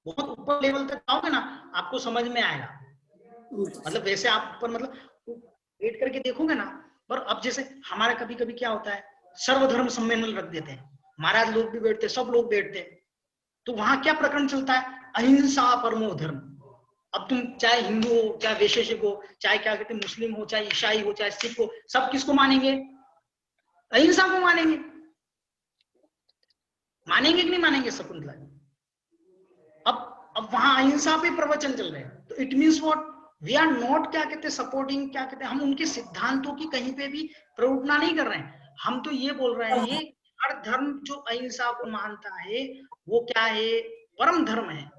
बहुत ऊपर लेवल तक आओगे ना, आपको समझ में आएगा। मतलब वैसे आप ऊपर मतलब वेट करके देखोगे ना। पर अब जैसे हमारा कभी कभी क्या होता है, सर्वधर्म सम्मेलन रख देते हैं, महाराज लोग भी बैठते हैं, सब लोग बैठते हैं, तो वहां क्या प्रकरण चलता है? अहिंसा परमो धर्म। अब तुम चाहे हिंदू हो, चाहे वैशेषिक हो, चाहे क्या कहते हैं मुस्लिम हो, चाहे ईसाई हो, चाहे सिख हो, सब किसको मानेंगे? अहिंसा को मानेंगे। मानेंगे कि नहीं मानेंगे शकुंतला जी? अब वहां अहिंसा पे प्रवचन चल रहे हैं, तो it means what? We are not क्या कहते हैं सपोर्टिंग, क्या कहते हैं, हम उनके सिद्धांतों की कहीं पे भी प्रवृत्ति नहीं कर रहे हैं। हम तो ये बोल रहे हैं हर धर्म जो अहिंसा को मानता है वो क्या है? परम धर्म है।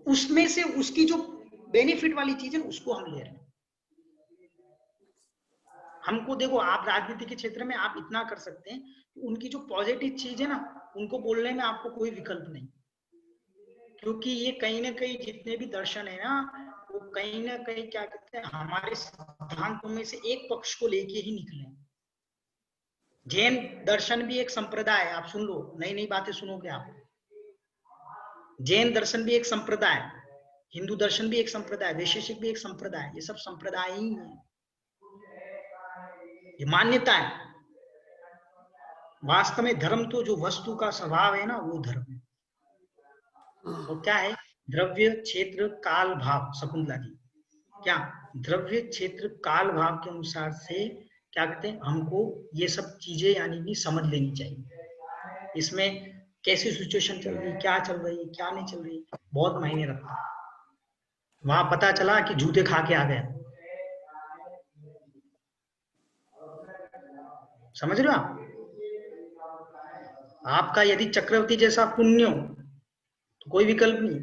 उसमें से उसकी जो बेनिफिट वाली चीज है उसको हम ले रहे हैं। हमको देखो, आप राजनीति के क्षेत्र में आप इतना कर सकते हैं कि उनकी जो पॉजिटिव चीज है ना, उनको बोलने में आपको कोई विकल्प नहीं, क्योंकि ये कहीं ना कहीं जितने भी दर्शन है ना, वो कहीं ना कहीं क्या कहते हैं हमारे सिद्धांतों में से एक पक्ष को लेके ही निकले। जैन दर्शन भी एक संप्रदाय है, आप सुन लो, नई नई बातें सुनोगे आप। जैन दर्शन भी एक संप्रदाय, हिंदू दर्शन भी एक संप्रदाय, वैशेषिक भी एक संप्रदाय, ये सब संप्रदाय ही है, ये मान्यता है। वास्तव में धर्म तो जो वस्तु का स्वभाव है ना, वो धर्म है। तो क्या है? द्रव्य क्षेत्र काल भाव। शकुंतला जी, क्या द्रव्य क्षेत्र काल भाव के अनुसार से क्या कहते हैं हमको ये सब चीजें यानी कि समझ लेनी चाहिए। इसमें कैसी सिचुएशन चल रही, क्या चल रही, क्या नहीं चल रही, बहुत मायने रखता है। वहां पता चला कि जूते खा के आ गया, समझ रहे हो आप? आपका यदि चक्रवर्ती जैसा पुण्य हो तो कोई विकल्प नहीं।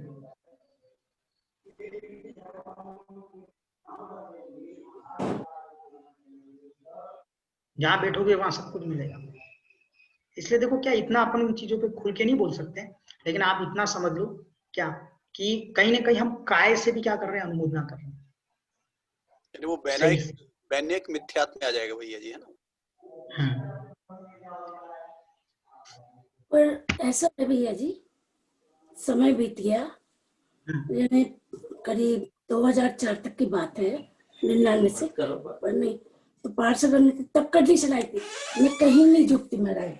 जहां बैठोगे वहां सब कुछ मिलेगा। इसलिए देखो, क्या इतना अपन उन चीजों पे खुल के नहीं बोल सकते, लेकिन आप इतना समझ लो क्या कि कहीं ना कहीं हम काय से भी क्या कर रहे हैं, अनुमोदना कर रहे हैं। यानी वो वैनिक मिथ्यात्व में आ जाएगा भैया जी, है ना? पर ऐसा है भैया जी, समय बीत गया, यानी करीब 2004 तक की बात है, 99 से, पर नहीं तो पार्षद ने तब कंडीशन आई थी, मैं कहीं नहीं झुकती महाराज,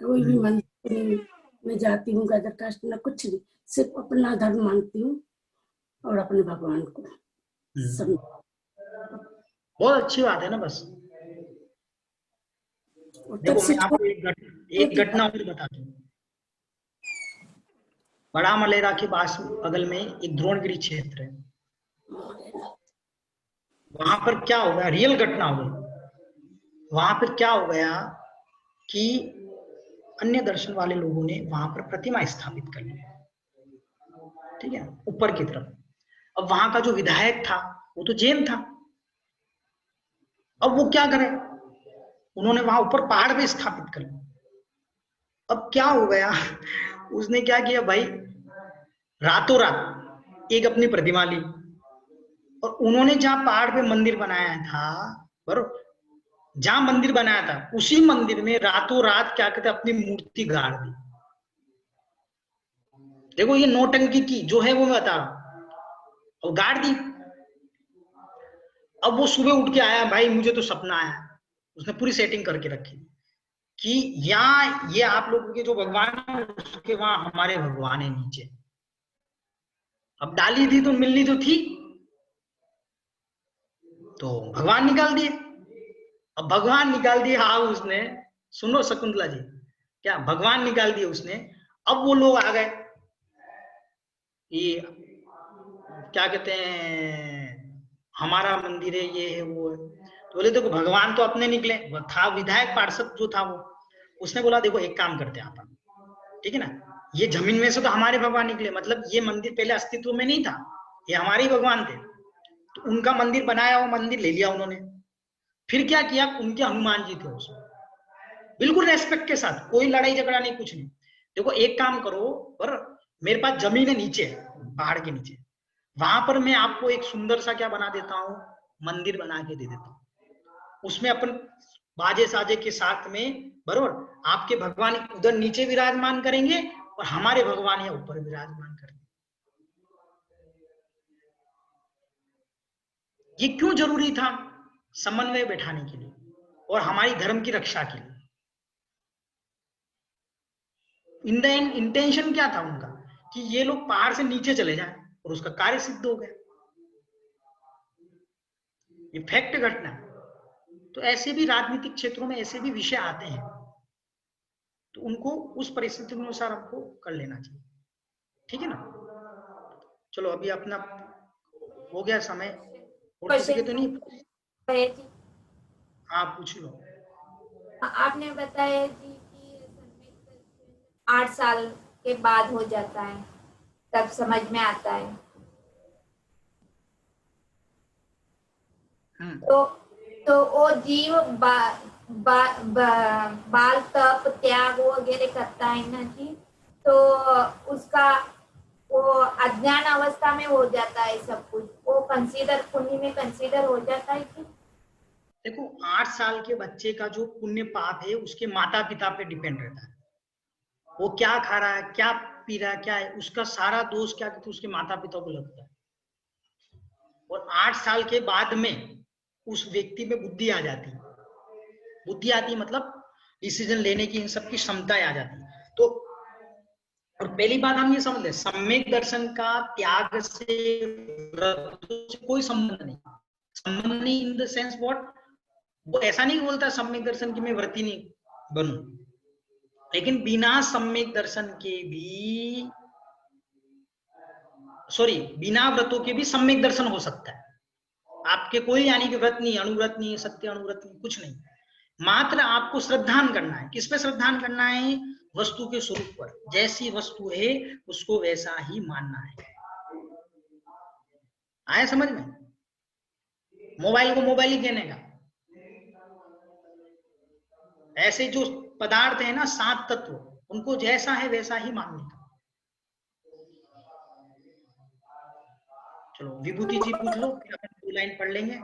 कोई भी मंदिर में जाती हूँ, गदर कास्ट ना कुछ नहीं, सिर्फ अपना धर्म मानती हूँ और अपने भगवान को। बहुत अच्छी बात है ना। बस देखो, मैं आपको एक घटना और बता दूं। बड़ा मलेरा के पास बगल में एक द्रोणगिरी क्षेत्र है, वहां पर क्या हो गया, रियल घटना हो गई। वहां पर क्या हो गया कि अन्य दर्शन वाले लोगों ने वहां पर प्रतिमा स्थापित कर ली, ठीक है, ऊपर की तरफ। अब वहां का जो विधायक था वो तो जैन था। अब वो क्या करे, उन्होंने वहां ऊपर पहाड़ पे स्थापित कर ली। अब क्या हो गया, उसने क्या किया भाई, रातों रात एक अपनी प्रतिमा ली और उन्होंने जहां पहाड़ पे मंदिर बनाया था, बरोबर, जहां मंदिर बनाया था उसी मंदिर में रातों रात क्या कहते अपनी मूर्ति गाड़ दी। देखो, ये नौटंकी की जो है वो मैं बता रहा हूं, और गाड़ दी। अब वो सुबह उठ के आया, भाई मुझे तो सपना आया, उसने पूरी सेटिंग करके रखी कि यहाँ ये आप लोगों के जो भगवान है उसके वहां हमारे भगवान है नीचे। अब डाली थी तो मिलनी तो थी, तो भगवान निकाल दिए। अब भगवान निकाल दिए, हाँ उसने, सुनो शकुंतला जी, क्या भगवान निकाल दिए उसने। अब वो लोग आ गए, ये क्या कहते हैं, हमारा मंदिर है, ये है वो है। तो बोले देखो भगवान तो अपने निकले, वो था विधायक पार्षद जो था वो, उसने बोला देखो एक काम करते हैं अपन, ठीक है ना, ये जमीन में से तो हमारे भगवान निकले, मतलब ये मंदिर पहले अस्तित्व में नहीं था, ये हमारे ही भगवान थे, तो उनका मंदिर बनाया, वो मंदिर ले लिया उन्होंने। फिर क्या किया, उनके हनुमान जी थे उसमें, बिल्कुल रेस्पेक्ट के साथ, कोई लड़ाई झगड़ा नहीं, कुछ नहीं। देखो एक काम करो, पर मेरे पास जमीन है नीचे, पहाड़ के नीचे, वहां पर मैं आपको एक सुंदर सा क्या बना देता हूँ, मंदिर बना के दे देता हूँ, उसमें अपन बाजे साजे के साथ में, बरोबर, आपके भगवान उधर नीचे विराजमान करेंगे और हमारे भगवान यहाँ ऊपर विराजमान करेंगे। ये क्यों जरूरी था, समन्वय बैठाने के लिए और हमारी धर्म की रक्षा के लिए। इन द एंड इंटेंशन क्या था उनका, कि ये लोग पहाड़ से नीचे चले जाएं, और उसका कार्य सिद्ध हो गया, ये फैक्ट घटना। तो ऐसे भी राजनीतिक क्षेत्रों में ऐसे भी विषय आते हैं, तो उनको उस परिस्थिति के अनुसार हमको कर लेना चाहिए, ठीक है ना। चलो अभी अपना हो गया समय, और किसी के तो नहीं, हाँ पूछ लो। आपने बताया जी कि 8 साल के बाद हो जाता है, तब समझ में आता है। तो वो जीव बाल तप त्याग वगैरह करता है ना जी, तो उसका वो अज्ञान अवस्था में हो जाता है सब कुछ, वो कंसीडर पुण्य में कंसीडर हो जाता है कि। देखो 8 साल के बच्चे का जो पुण्य पाप है उसके माता पिता पे डिपेंड रहता है, वो क्या खा रहा है, क्या पी रहा है, क्या है, उसका सारा दोष क्या कहते उसके माता पिता को लगता है। और 8 साल के बाद में उस व्यक्ति में बुद्धि आ जाती है, बुद्धि आती मतलब डिसीजन लेने की इन सब की क्षमताएं आ जाती है। तो और पहली बात हम ये समझ लें, सम्यक दर्शन का त्याग से व्रत से कोई संबंध नहीं, संबंध नहीं इन द सेंस व्हाट, वो ऐसा नहीं बोलता सम्यक दर्शन की मैं व्रती नहीं बनूं, लेकिन बिना सम्यक दर्शन के भी, सॉरी बिना व्रतों के भी सम्यक दर्शन हो सकता है। आपके कोई यानी कि व्रत नहीं, अनुव्रत नहीं, सत्य अनुव्रत नहीं, कुछ नहीं, मात्र आपको श्रद्धान करना है। किस पे श्रद्धान करना है, वस्तु के स्वरूप पर, जैसी वस्तु है उसको वैसा ही मानना है। आया समझ में, मोबाइल को मोबाइल ही कहने का, ऐसे जो पदार्थ है ना 7 तत्व, उनको जैसा है वैसा ही मानने का। चलो विभूति जी पूछ लो, फिर अपन 2 लाइन पढ़ लेंगे।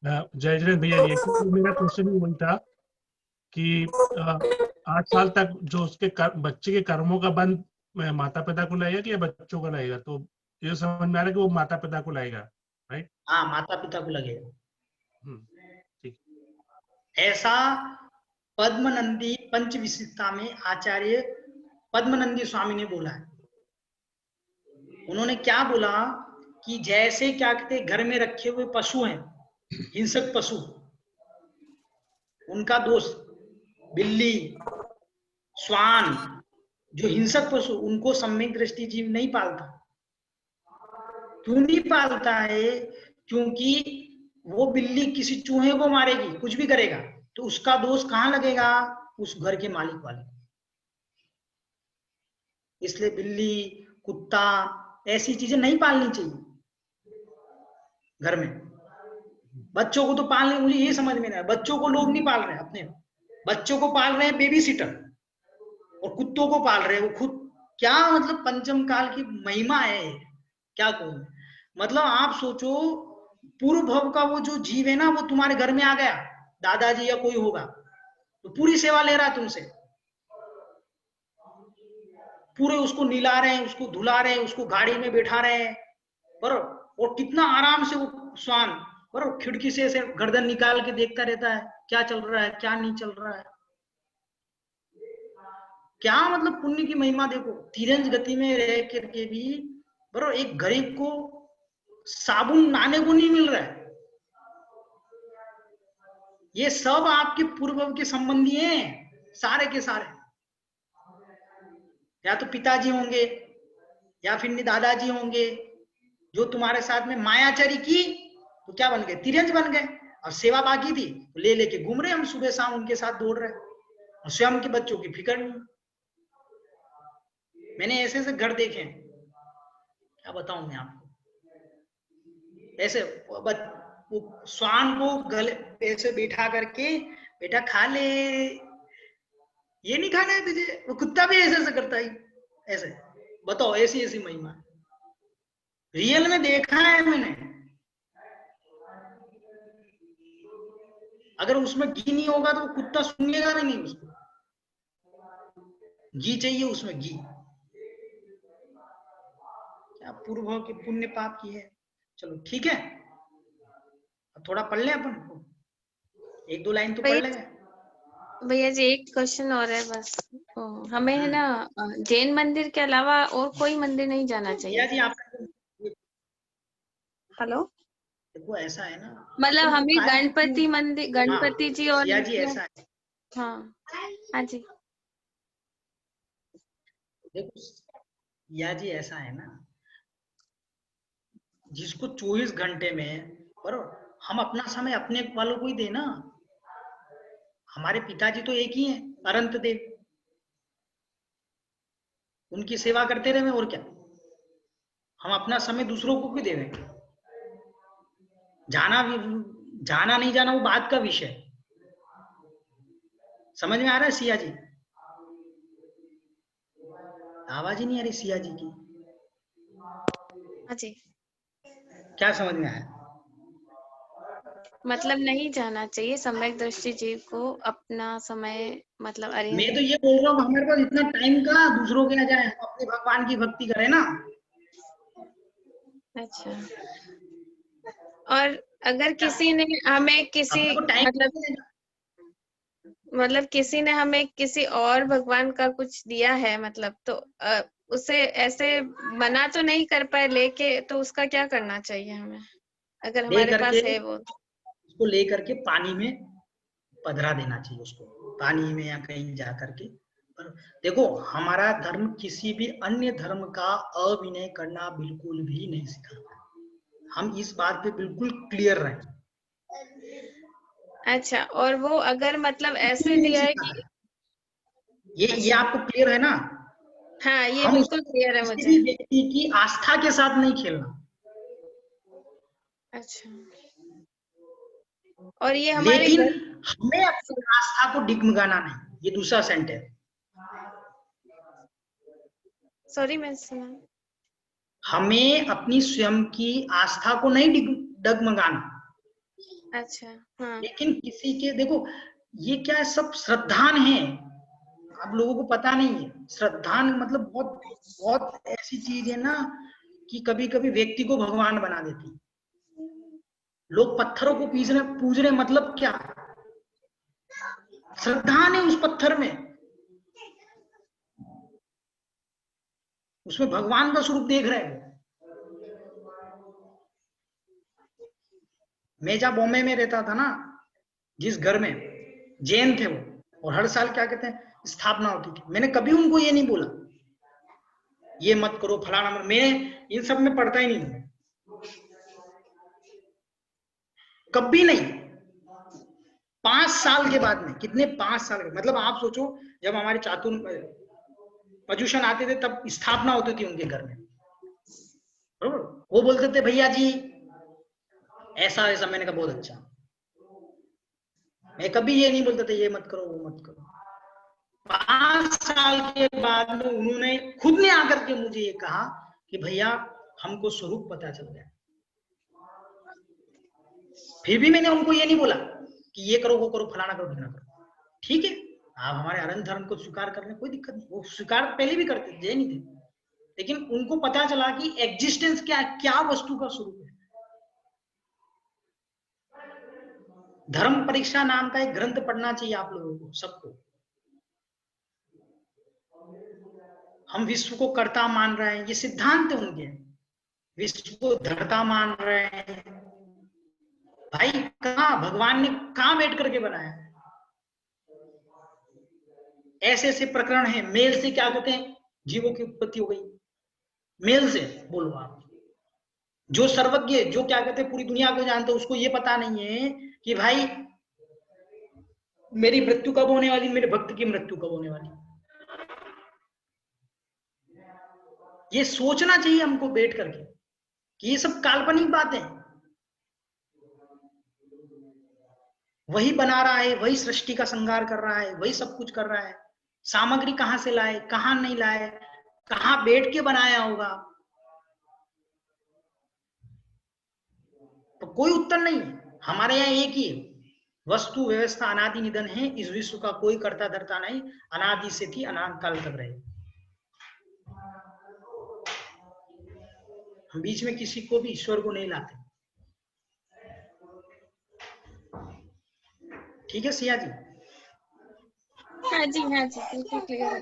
जय जय भैया जी, मेरा क्वेश्चन ही वही था कि 8 साल तक जो उसके बच्चे के कर्मों का बंध माता पिता को लाएगा कि या बच्चों को लाएगा, तो ये समझ में आ रहा है कि वो माता पिता को लाएगा, राइट? हाँ माता पिता को लगेगा। ठीक। ऐसा पद्मनंदी पंचविशिष्टता में आचार्य पद्मनंदी स्वामी ने बोला है। उन्होंने क्या बोला कि जैसे क्या कहते घर में रखे हुए पशु हैं, हिंसक पशु, उनका दोष, बिल्ली, श्वान, जो हिंसक पशु, उनको सम्यक दृष्टि जीव नहीं पालता। क्यों नहीं पालता है, क्योंकि वो बिल्ली किसी चूहे को मारेगी, कुछ भी करेगा, तो उसका दोष कहाँ लगेगा, उस घर के मालिक वाले। इसलिए बिल्ली, कुत्ता, ऐसी चीजें नहीं पालनी चाहिए घर में। बच्चों को तो पालने, मुझे ये समझ में नहीं आया, बच्चों को लोग नहीं पाल रहे हैं, अपने बच्चों को पाल रहे हैं बेबी सीटर, और कुत्तों को पाल रहे हैं वो खुद। क्या मतलब पंचम काल की महिमा है, क्या कहूं। मतलब आप सोचो, पूर्व भव का वो जो जीव है ना, वो तुम्हारे घर में आ गया, दादाजी या कोई होगा, तो पूरी सेवा ले रहा है तुमसे, पूरे उसको निला रहे हैं, उसको धुला रहे हैं, उसको गाड़ी में बैठा रहे हैं, बराबर, और कितना आराम से वो श्वान बराबर खिड़की से ऐसे गर्दन निकाल के देखता रहता है क्या चल रहा है क्या नहीं चल रहा है। क्या मतलब पुण्य की महिमा देखो, तिरंज गति में रह करके भी बराबर एक गरीब को साबुन नहाने को नहीं मिल रहा है। ये सब आपके पूर्व के संबंधी हैं सारे के सारे, या तो पिताजी होंगे या फिर दादाजी होंगे जो तुम्हारे साथ में मायाचारी की तो क्या बन गए, तिरंज बन गए। और सेवा बाकी थी तो ले लेके घूम रहे हम, सुबह शाम उनके साथ दौड़ रहे और स्वयं के बच्चों की फिक्र नहीं। मैंने ऐसे ऐसे घर देखे, क्या बताऊं मैं आपको। ऐसे वो श्वान को गले ऐसे बैठा करके, बेटा खा ले, ये नहीं खाना है तुझे, वो कुत्ता भी ऐसे ऐसे करता है ऐसे। बताओ ऐसी ऐसी महिमा रियल में देखा है मैंने। अगर उसमें घी नहीं होगा तो कुत्ता सूंघेगा भी नहीं, उसको घी चाहिए, उसमें घी। क्या पूर्व के पुण्य पाप की है। चलो ठीक है, थोड़ा पढ़ ले अपन, एक दो लाइन तो पढ़ ले। भैया जी एक क्वेश्चन और है बस। हमें है ना जैन मंदिर के अलावा और कोई मंदिर नहीं जाना चाहिए। जी आप हेलो, देखो ऐसा है ना, मतलब हमें गणपति मंदिर, गणपति जी और जी ऐसा है। हाँ हाँ जी देखो या जी ऐसा है ना, जिसको 24 घंटे में बराबर हम अपना समय अपने वालों को ही देना। हमारे पिताजी तो एक ही हैं, अनंत देव, उनकी सेवा करते रहे और क्या। हम अपना समय दूसरों को क्यों दे रहे हैं। जाना नहीं जाना वो बात का विषय। समझ में आ रहा है सिया जी? आवाज ही नहीं आ रही सिया जी की। जी क्या समझ में आया? मतलब नहीं जाना चाहिए सम्यक दृष्टि जीव को अपना समय, मतलब मैं तो ये बोल रहा हूँ हमारे पास इतना टाइम का दूसरों के आ जाए, हम अपने भगवान की भक्ति करें ना। अच्छा, और अगर किसी ने हमें किसी मतलब किसी ने हमें किसी और भगवान का कुछ दिया है, मतलब तो उसे ऐसे मना तो नहीं कर पाए लेके, तो उसका क्या करना चाहिए हमें अगर हमारे पास है वो? उसको लेकर के पानी में पधरा देना चाहिए, उसको पानी में या कहीं जा करके। पर देखो हमारा धर्म किसी भी अन्य धर्म का अविनय करना बिल्कुल भी नहीं सिखाता। हम इस बात पे बिल्कुल क्लियर रहें। अच्छा, और वो अगर मतलब ऐसे दिया है कि ये आपको क्लियर है ना? हाँ ये बिल्कुल क्लियर है मुझे। व्यक्ति की आस्था के साथ नहीं खेलना। अच्छा, और ये हमारे लेकिन हमें अपनी आस्था को डिगमगाना नहीं, ये दूसरा सेंटेंस। सॉरी मैं सुना। हमें अपनी स्वयं की आस्था को नहीं डगमगाना। अच्छा हाँ। लेकिन किसी के देखो ये क्या है, सब श्रद्धान है, आप लोगों को पता नहीं है। श्रद्धान मतलब बहुत बहुत ऐसी चीज है ना कि कभी कभी व्यक्ति को भगवान बना देती। लोग पत्थरों को पूज रहे मतलब क्या? श्रद्धा नहीं उस पत्थर में, उसमें भगवान का स्वरूप देख रहे हैं। मैं जब बॉम्बे में रहता था ना, जिस घर में जैन थे वो, और हर साल क्या कहते हैं स्थापना होती थी, मैंने कभी उनको ये नहीं बोला ये मत करो फलाना मत, मैं इन सब में पढ़ता ही नहीं हूं कभी नहीं। 5 साल के बाद में, कितने 5 साल के, मतलब आप सोचो जब हमारे चातुर पर्युषण आते थे तब स्थापना होती थी उनके घर में, बरोबर। वो बोलते थे भैया जी ऐसा ऐसा, मैंने कहा बहुत अच्छा। मैं कभी ये नहीं बोलता था ये मत करो वो मत करो। 5 साल के बाद में उन्होंने खुद ने आकर के मुझे ये कहा कि भैया हमको स्वरूप पता चल गया। फिर भी मैंने उनको ये नहीं बोला कि ये करो वो करो फलाना करो ढिकना करो। ठीक है, आप हमारे अनंत धर्म को स्वीकार करने कोई दिक्कत नहीं, वो स्वीकार पहले भी करते थे, जैन ही थे। लेकिन उनको पता चला कि एग्जिस्टेंस क्या वस्तु का स्वरूप है। धर्म परीक्षा नाम का एक ग्रंथ पढ़ना चाहिए आप लोगों को, सबको। हम विश्व को कर्ता मान रहे हैं, ये सिद्धांत उनके, विश्व को धर्ता मान रहे हैं। भाई कहाँ भगवान ने कहाँ बैठ करके बनाया? ऐसे ऐसे प्रकरण है, मेल से क्या कहते हैं, जीवों की उत्पत्ति हो गई, मेल से। बोलो आप, जो सर्वज्ञ, जो क्या कहते हैं पूरी दुनिया को जानते, उसको ये पता नहीं है कि भाई मेरी मृत्यु कब होने वाली, मेरे भक्त की मृत्यु कब होने वाली। ये सोचना चाहिए हमको बैठ करके कि ये सब काल्पनिक बातें। वही बना रहा है, वही सृष्टि का संहार कर रहा है, वही सब कुछ कर रहा है। सामग्री कहां से लाए, कहां नहीं लाए, कहां बैठ के बनाया होगा, तो कोई उत्तर नहीं है। हमारे यहाँ एक ही वस्तु व्यवस्था अनादि निधन है, इस विश्व का कोई कर्ता धर्ता नहीं, अनादि से थी अनंत काल तक रहे। हम बीच में किसी को भी ईश्वर को नहीं लाते। ठीक है सिया जी? हाँ जी, हाँ जी, बिल्कुल क्लियर।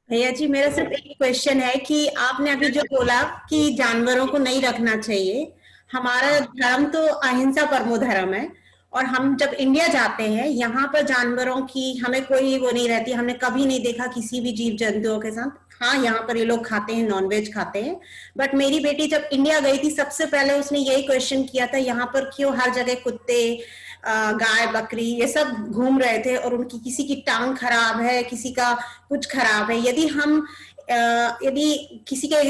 भैया जी मेरा सिर्फ एक क्वेश्चन है कि आपने अभी जो बोला कि जानवरों को नहीं रखना चाहिए, हमारा धर्म तो अहिंसा परमो धर्म है, और हम जब इंडिया जाते हैं यहाँ पर जानवरों की हमें कोई वो नहीं रहती, हमने कभी नहीं देखा किसी भी जीव जंतुओं के साथ। हाँ यहाँ पर ये लोग खाते हैं, नॉनवेज खाते हैं, बट मेरी बेटी जब इंडिया गई थी सबसे पहले उसने यही क्वेश्चन किया था, यहाँ पर क्यों हर जगह कुत्ते, गाय, बकरी ये सब घूम रहे थे, और उनकी किसी की टांग खराब है, किसी का कुछ खराब है। यदि किसी के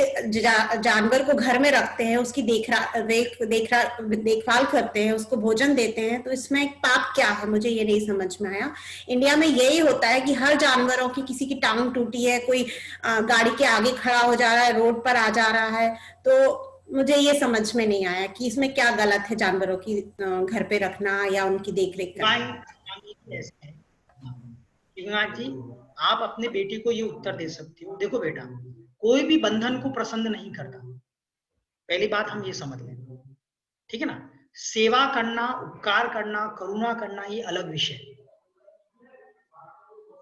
जानवर को घर में रखते हैं, उसकी देखभाल करते हैं, उसको भोजन देते हैं, तो इसमें पाप क्या है? मुझे ये नहीं समझ में आया। इंडिया में यही होता है कि हर जानवरों की, किसी की टांग टूटी है, कोई गाड़ी के आगे खड़ा हो जा रहा है, रोड पर आ जा रहा है, तो मुझे ये समझ में नहीं आया कि इसमें क्या गलत है जानवरों की घर पे रखना या उनकी देखरेख करना। जी आप अपने बेटे को ये उत्तर दे सकती हो, देखो बेटा, कोई भी बंधन को पसंद नहीं करता, पहली बात हम ये समझ लें, ठीक है ना। सेवा करना, उपकार करना, करुणा करना ये अलग विषय है।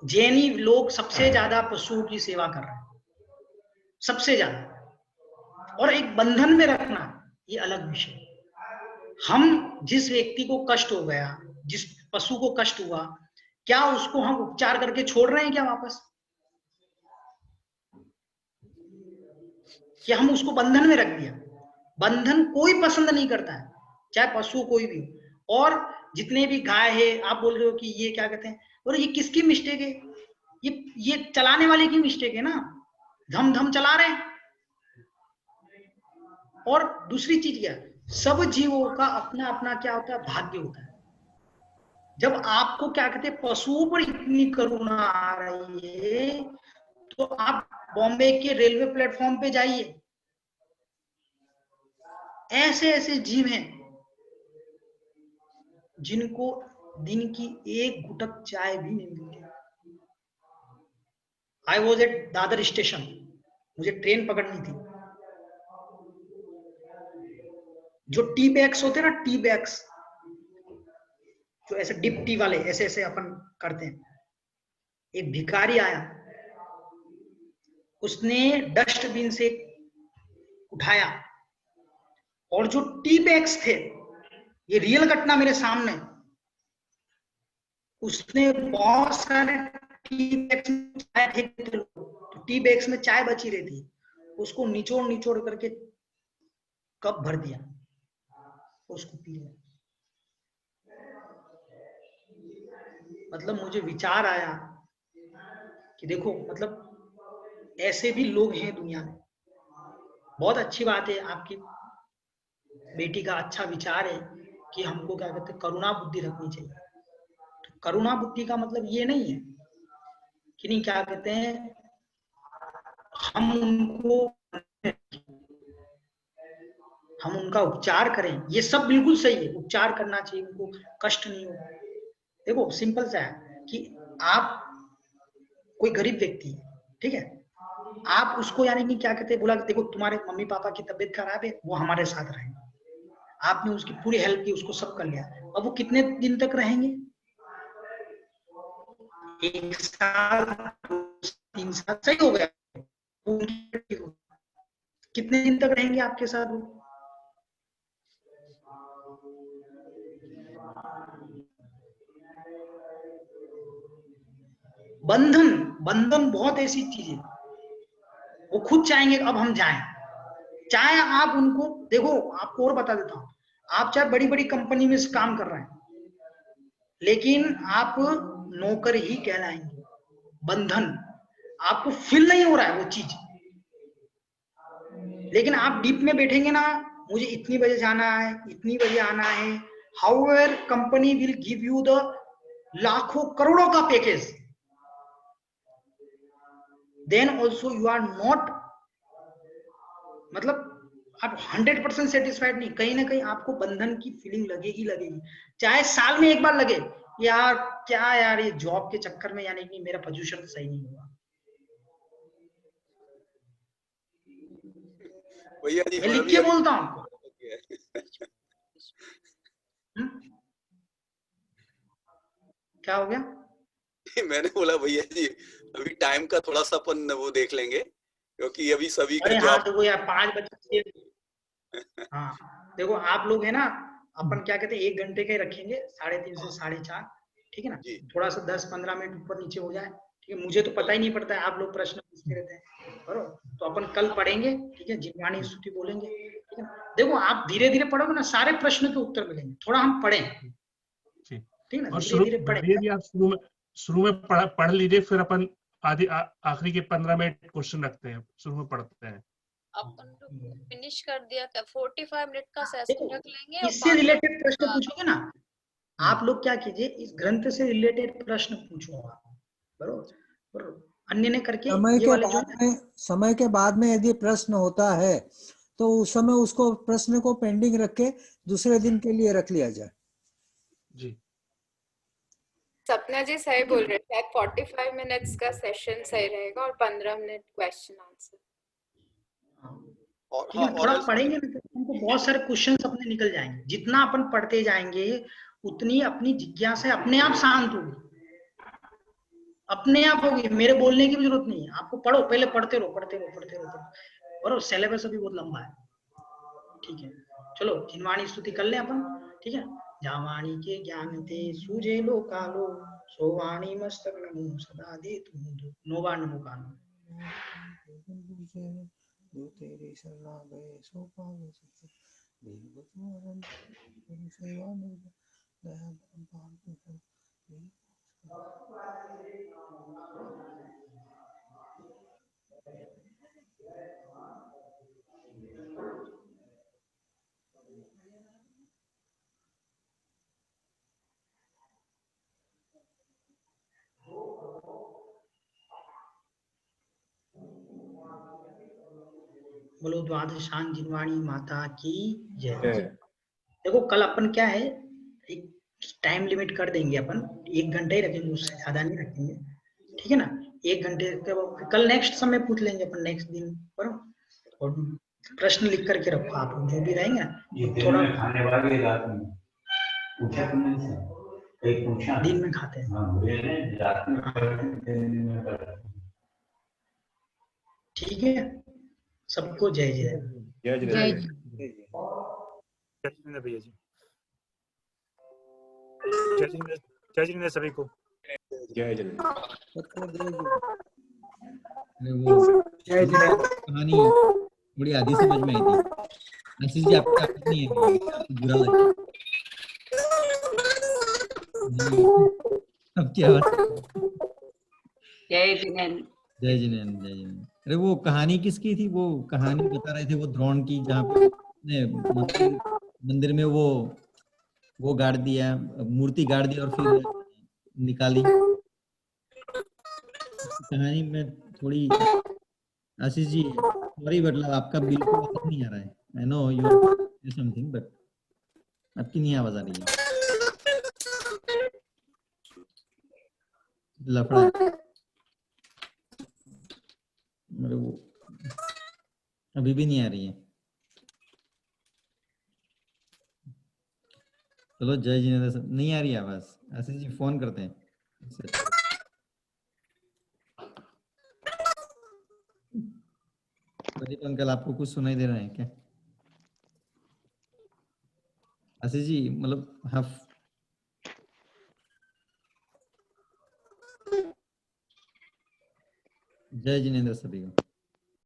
जैनी लोग सबसे ज्यादा पशुओं की सेवा कर रहे हैं, सबसे ज्यादा, और एक बंधन में रखना ये अलग विषय। हम जिस व्यक्ति को कष्ट हो गया, जिस पशु को कष्ट हुआ, क्या उसको हम उपचार करके छोड़ रहे हैं क्या वापस? क्या हम उसको बंधन में रख दिया? बंधन कोई पसंद नहीं करता है, चाहे पशु कोई भी हो। और जितने भी गाय है, आप बोल रहे हो कि ये क्या कहते हैं, और ये किसकी मिस्टेक है? ये चलाने वाले की मिस्टेक है ना, धम धम चला रहे हैं। और दूसरी चीज क्या, सब जीवों का अपना अपना क्या होता है, भाग्य होता है। जब आपको क्या कहते हैं पशुओं पर इतनी करुणा आ रही है, तो आप बॉम्बे के रेलवे प्लेटफॉर्म पे जाइए, ऐसे ऐसे जीव हैं जिनको दिन की एक घुटक चाय भी नहीं मिलती। I was at Dadar station, मुझे ट्रेन पकड़नी थी। जो टी बैग्स होते हैं ना, टी बैग्स जो ऐसे डिप टी वाले, ऐसे ऐसे अपन करते हैं। एक भिखारी आया, उसने डस्टबिन से उठाया, और जो टी बैग्स थे, ये रियल घटना मेरे सामने, उसने बहुत सारे टी बैग्स में चाय फेंके थे, तो टी बैग्स में चाय बची रही थी, उसको निचोड़ निचोड़ करके कप भर दिया, उसको पी लिया। मतलब मुझे विचार आया कि देखो, मतलब ऐसे भी लोग हैं दुनिया में। बहुत अच्छी बात है, आपकी बेटी का अच्छा विचार है कि हमको क्या कहते हैं करुणा बुद्धि रखनी चाहिए। तो करुणा बुद्धि का मतलब ये नहीं है कि नहीं क्या कहते हैं हम उनका उपचार करें, ये सब बिल्कुल सही है, उपचार करना चाहिए, उनको कष्ट नहीं हो। देखो सिंपल सा है कि आप कोई गरीब व्यक्ति है, ठीक है, आप उसको यानी कि क्या कहते हैं बोला कि देखो तुम्हारे मम्मी पापा की तबीयत खराब है, वो हमारे साथ रहें। आपने उसकी पूरी हेल्प की, उसको सब कर लिया, अब वो कितने दिन तक रहेंगे? 1 साल, 3 साल, सही हो गया। कितने दिन तक रहेंगे आपके साथ वो? बंधन बहुत ऐसी चीज है, वो खुद चाहेंगे अब हम जाएं, चाहे आप उनको देखो। आपको और बता देता हूं, आप चाहे बड़ी बड़ी कंपनी में काम कर रहे हैं, लेकिन आप नौकर ही कहलाएंगे। बंधन आपको फील नहीं हो रहा है वो चीज, लेकिन आप डीप में बैठेंगे ना, मुझे इतनी बजे जाना है, इतनी बजे आना है, however company will give you the लाखों करोड़ों का package, then also you are not, मतलब आप 100% सेटिस्फाइड नहीं, कहीं ना कहीं आपको बंधन की फीलिंग लगेगी। चाहे साल में एक बार लगे, यार क्या यार ये जॉब के चक्कर में, यानी कि मेरा पोजीशन सही नहीं हुआ। भैया जी मैं लिख के बोलता हूँ। क्या हो गया? मैंने बोला भैया जी अभी टाइम का थोड़ा सा अपन वो देख लेंगे, क्योंकि अभी सभी का जॉब। देखो यार 5 बजे। हाँ देखो आप लोग है ना, अपन क्या कहते हैं 1 घंटे का ही रखेंगे, 3:30 से 4:30, ठीक है ना? थोड़ा सा 10-15 मिनट ऊपर नीचे हो जाए, ठीक है? मुझे तो पता ही नहीं पड़ता है, आप लोग प्रश्न पूछते रहते हैं, बरोबर? तो अपन कल पढ़ेंगे, ठीक है? जिनवाणी स्तुति बोलेंगे, ठीक है? देखो आप धीरे धीरे पढ़ोगे ना, सारे प्रश्न के उत्तर मिलेंगे। थोड़ा हम पढ़ें, ठीक है ना? धीरे धीरे पढ़ें। आप शुरू में पढ़ लीजिए, फिर अपन आखिरी के 15 मिनट क्वेश्चन रखते हैं, शुरू में पढ़ते हैं। अपन फिनिश कर दिया, 45 मिनट का सेशन रख लेंगे। इससे रिलेटेड प्रश्न पूछोगे ना, आप लोग क्या कीजिए, इस ग्रंथ से रिलेटेड प्रश्न पूछो आप, बरोबर? अन्य ने करके समय के बाद में यदि प्रश्न होता है तो उस समय उसको प्रश्न को पेंडिंग रख के दूसरे दिन के लिए रख लिया जाए। जी सपना जी सही बोल रहे हैं, शायद 45 मिनट्स का सेशन सही रहेगा और 15 मिनट क्वेश्चन आंसर। ठीक है, थोड़ा पढ़ेंगे ना तो हमको बहुत सारे क्वेश्चंस अपने निकल जाएंगे। जितना अपन पढ़ते जाएंगे उतनी अपनी जिज्ञासा अपने आप शांत होगी, अपने आप होगी। मेरे बोलने की भी जरूरत नहीं है, आपको पढ़ो, पहले पढ़ते रहो। और सिलेबस अभी बहुत लंबा है, ठीक है? चलो जिनवाणी स्तुति कर ले अपन, ठीक है? जावाणी के ज्ञान ते सूझे लोकालो, सोवाणी मस्तक नमो सदा दे तुम नोवा नमो कानो। जो तेरी शरणा गए सो पावे सुख, देव तुम सेवा में दया पाल। बोलो द्वादशान जिनवाणी माता की जय। देखो कल अपन क्या है, एक टाइम लिमिट कर देंगे अपन, 1 घंटा ही रखेंगे, उससे ज्यादा नहीं रखेंगे, ठीक है ना? 1 घंटे कल नेक्स्ट समय पूछ लेंगे अपन, नेक्स्ट दिन पर। और प्रश्न लिख करके रखो आप जो भी रहेंगे ना, थोड़ा खाने वाले रात में पूछा दिन में खाते हैं, ठीक है? सबको जय जय। जय जय जिनेंद्र भैया जी, जय जिनेंद्र सभी को। जय जिनेंद्र। कहानी बड़ी आधी समझ में आई थी। आशीष जी आपका नहीं है, बुरा लगा। अब क्या बात? जय जिनेंद्र। जय जिनेंद्र, जय जिनेंद्र। अरे वो कहानी किसकी थी? वो कहानी बता रहे थे वो द्रोण की, जहाँ पे मंदिर में वो गाड़ दिया, मूर्ति गाड़ दी और फिर निकाली। कहानी में थोड़ी आशीष जी सॉरी, मतलब आपका बिल्कुल आवाज नहीं आ रहा है। I know you are something but आपकी नहीं आवाज आ रही है। लफड़ा मेरे वो अभी भी नहीं आ रही है। चलो जय जिनेंद्र सर, नहीं आ रही आवाज, आशीष जी फोन करते हैं। प्रदीप अंकल आपको कुछ सुनाई दे रहा है क्या? आशीष जी मतलब हाँ, जय जिनेंद्र सभी को।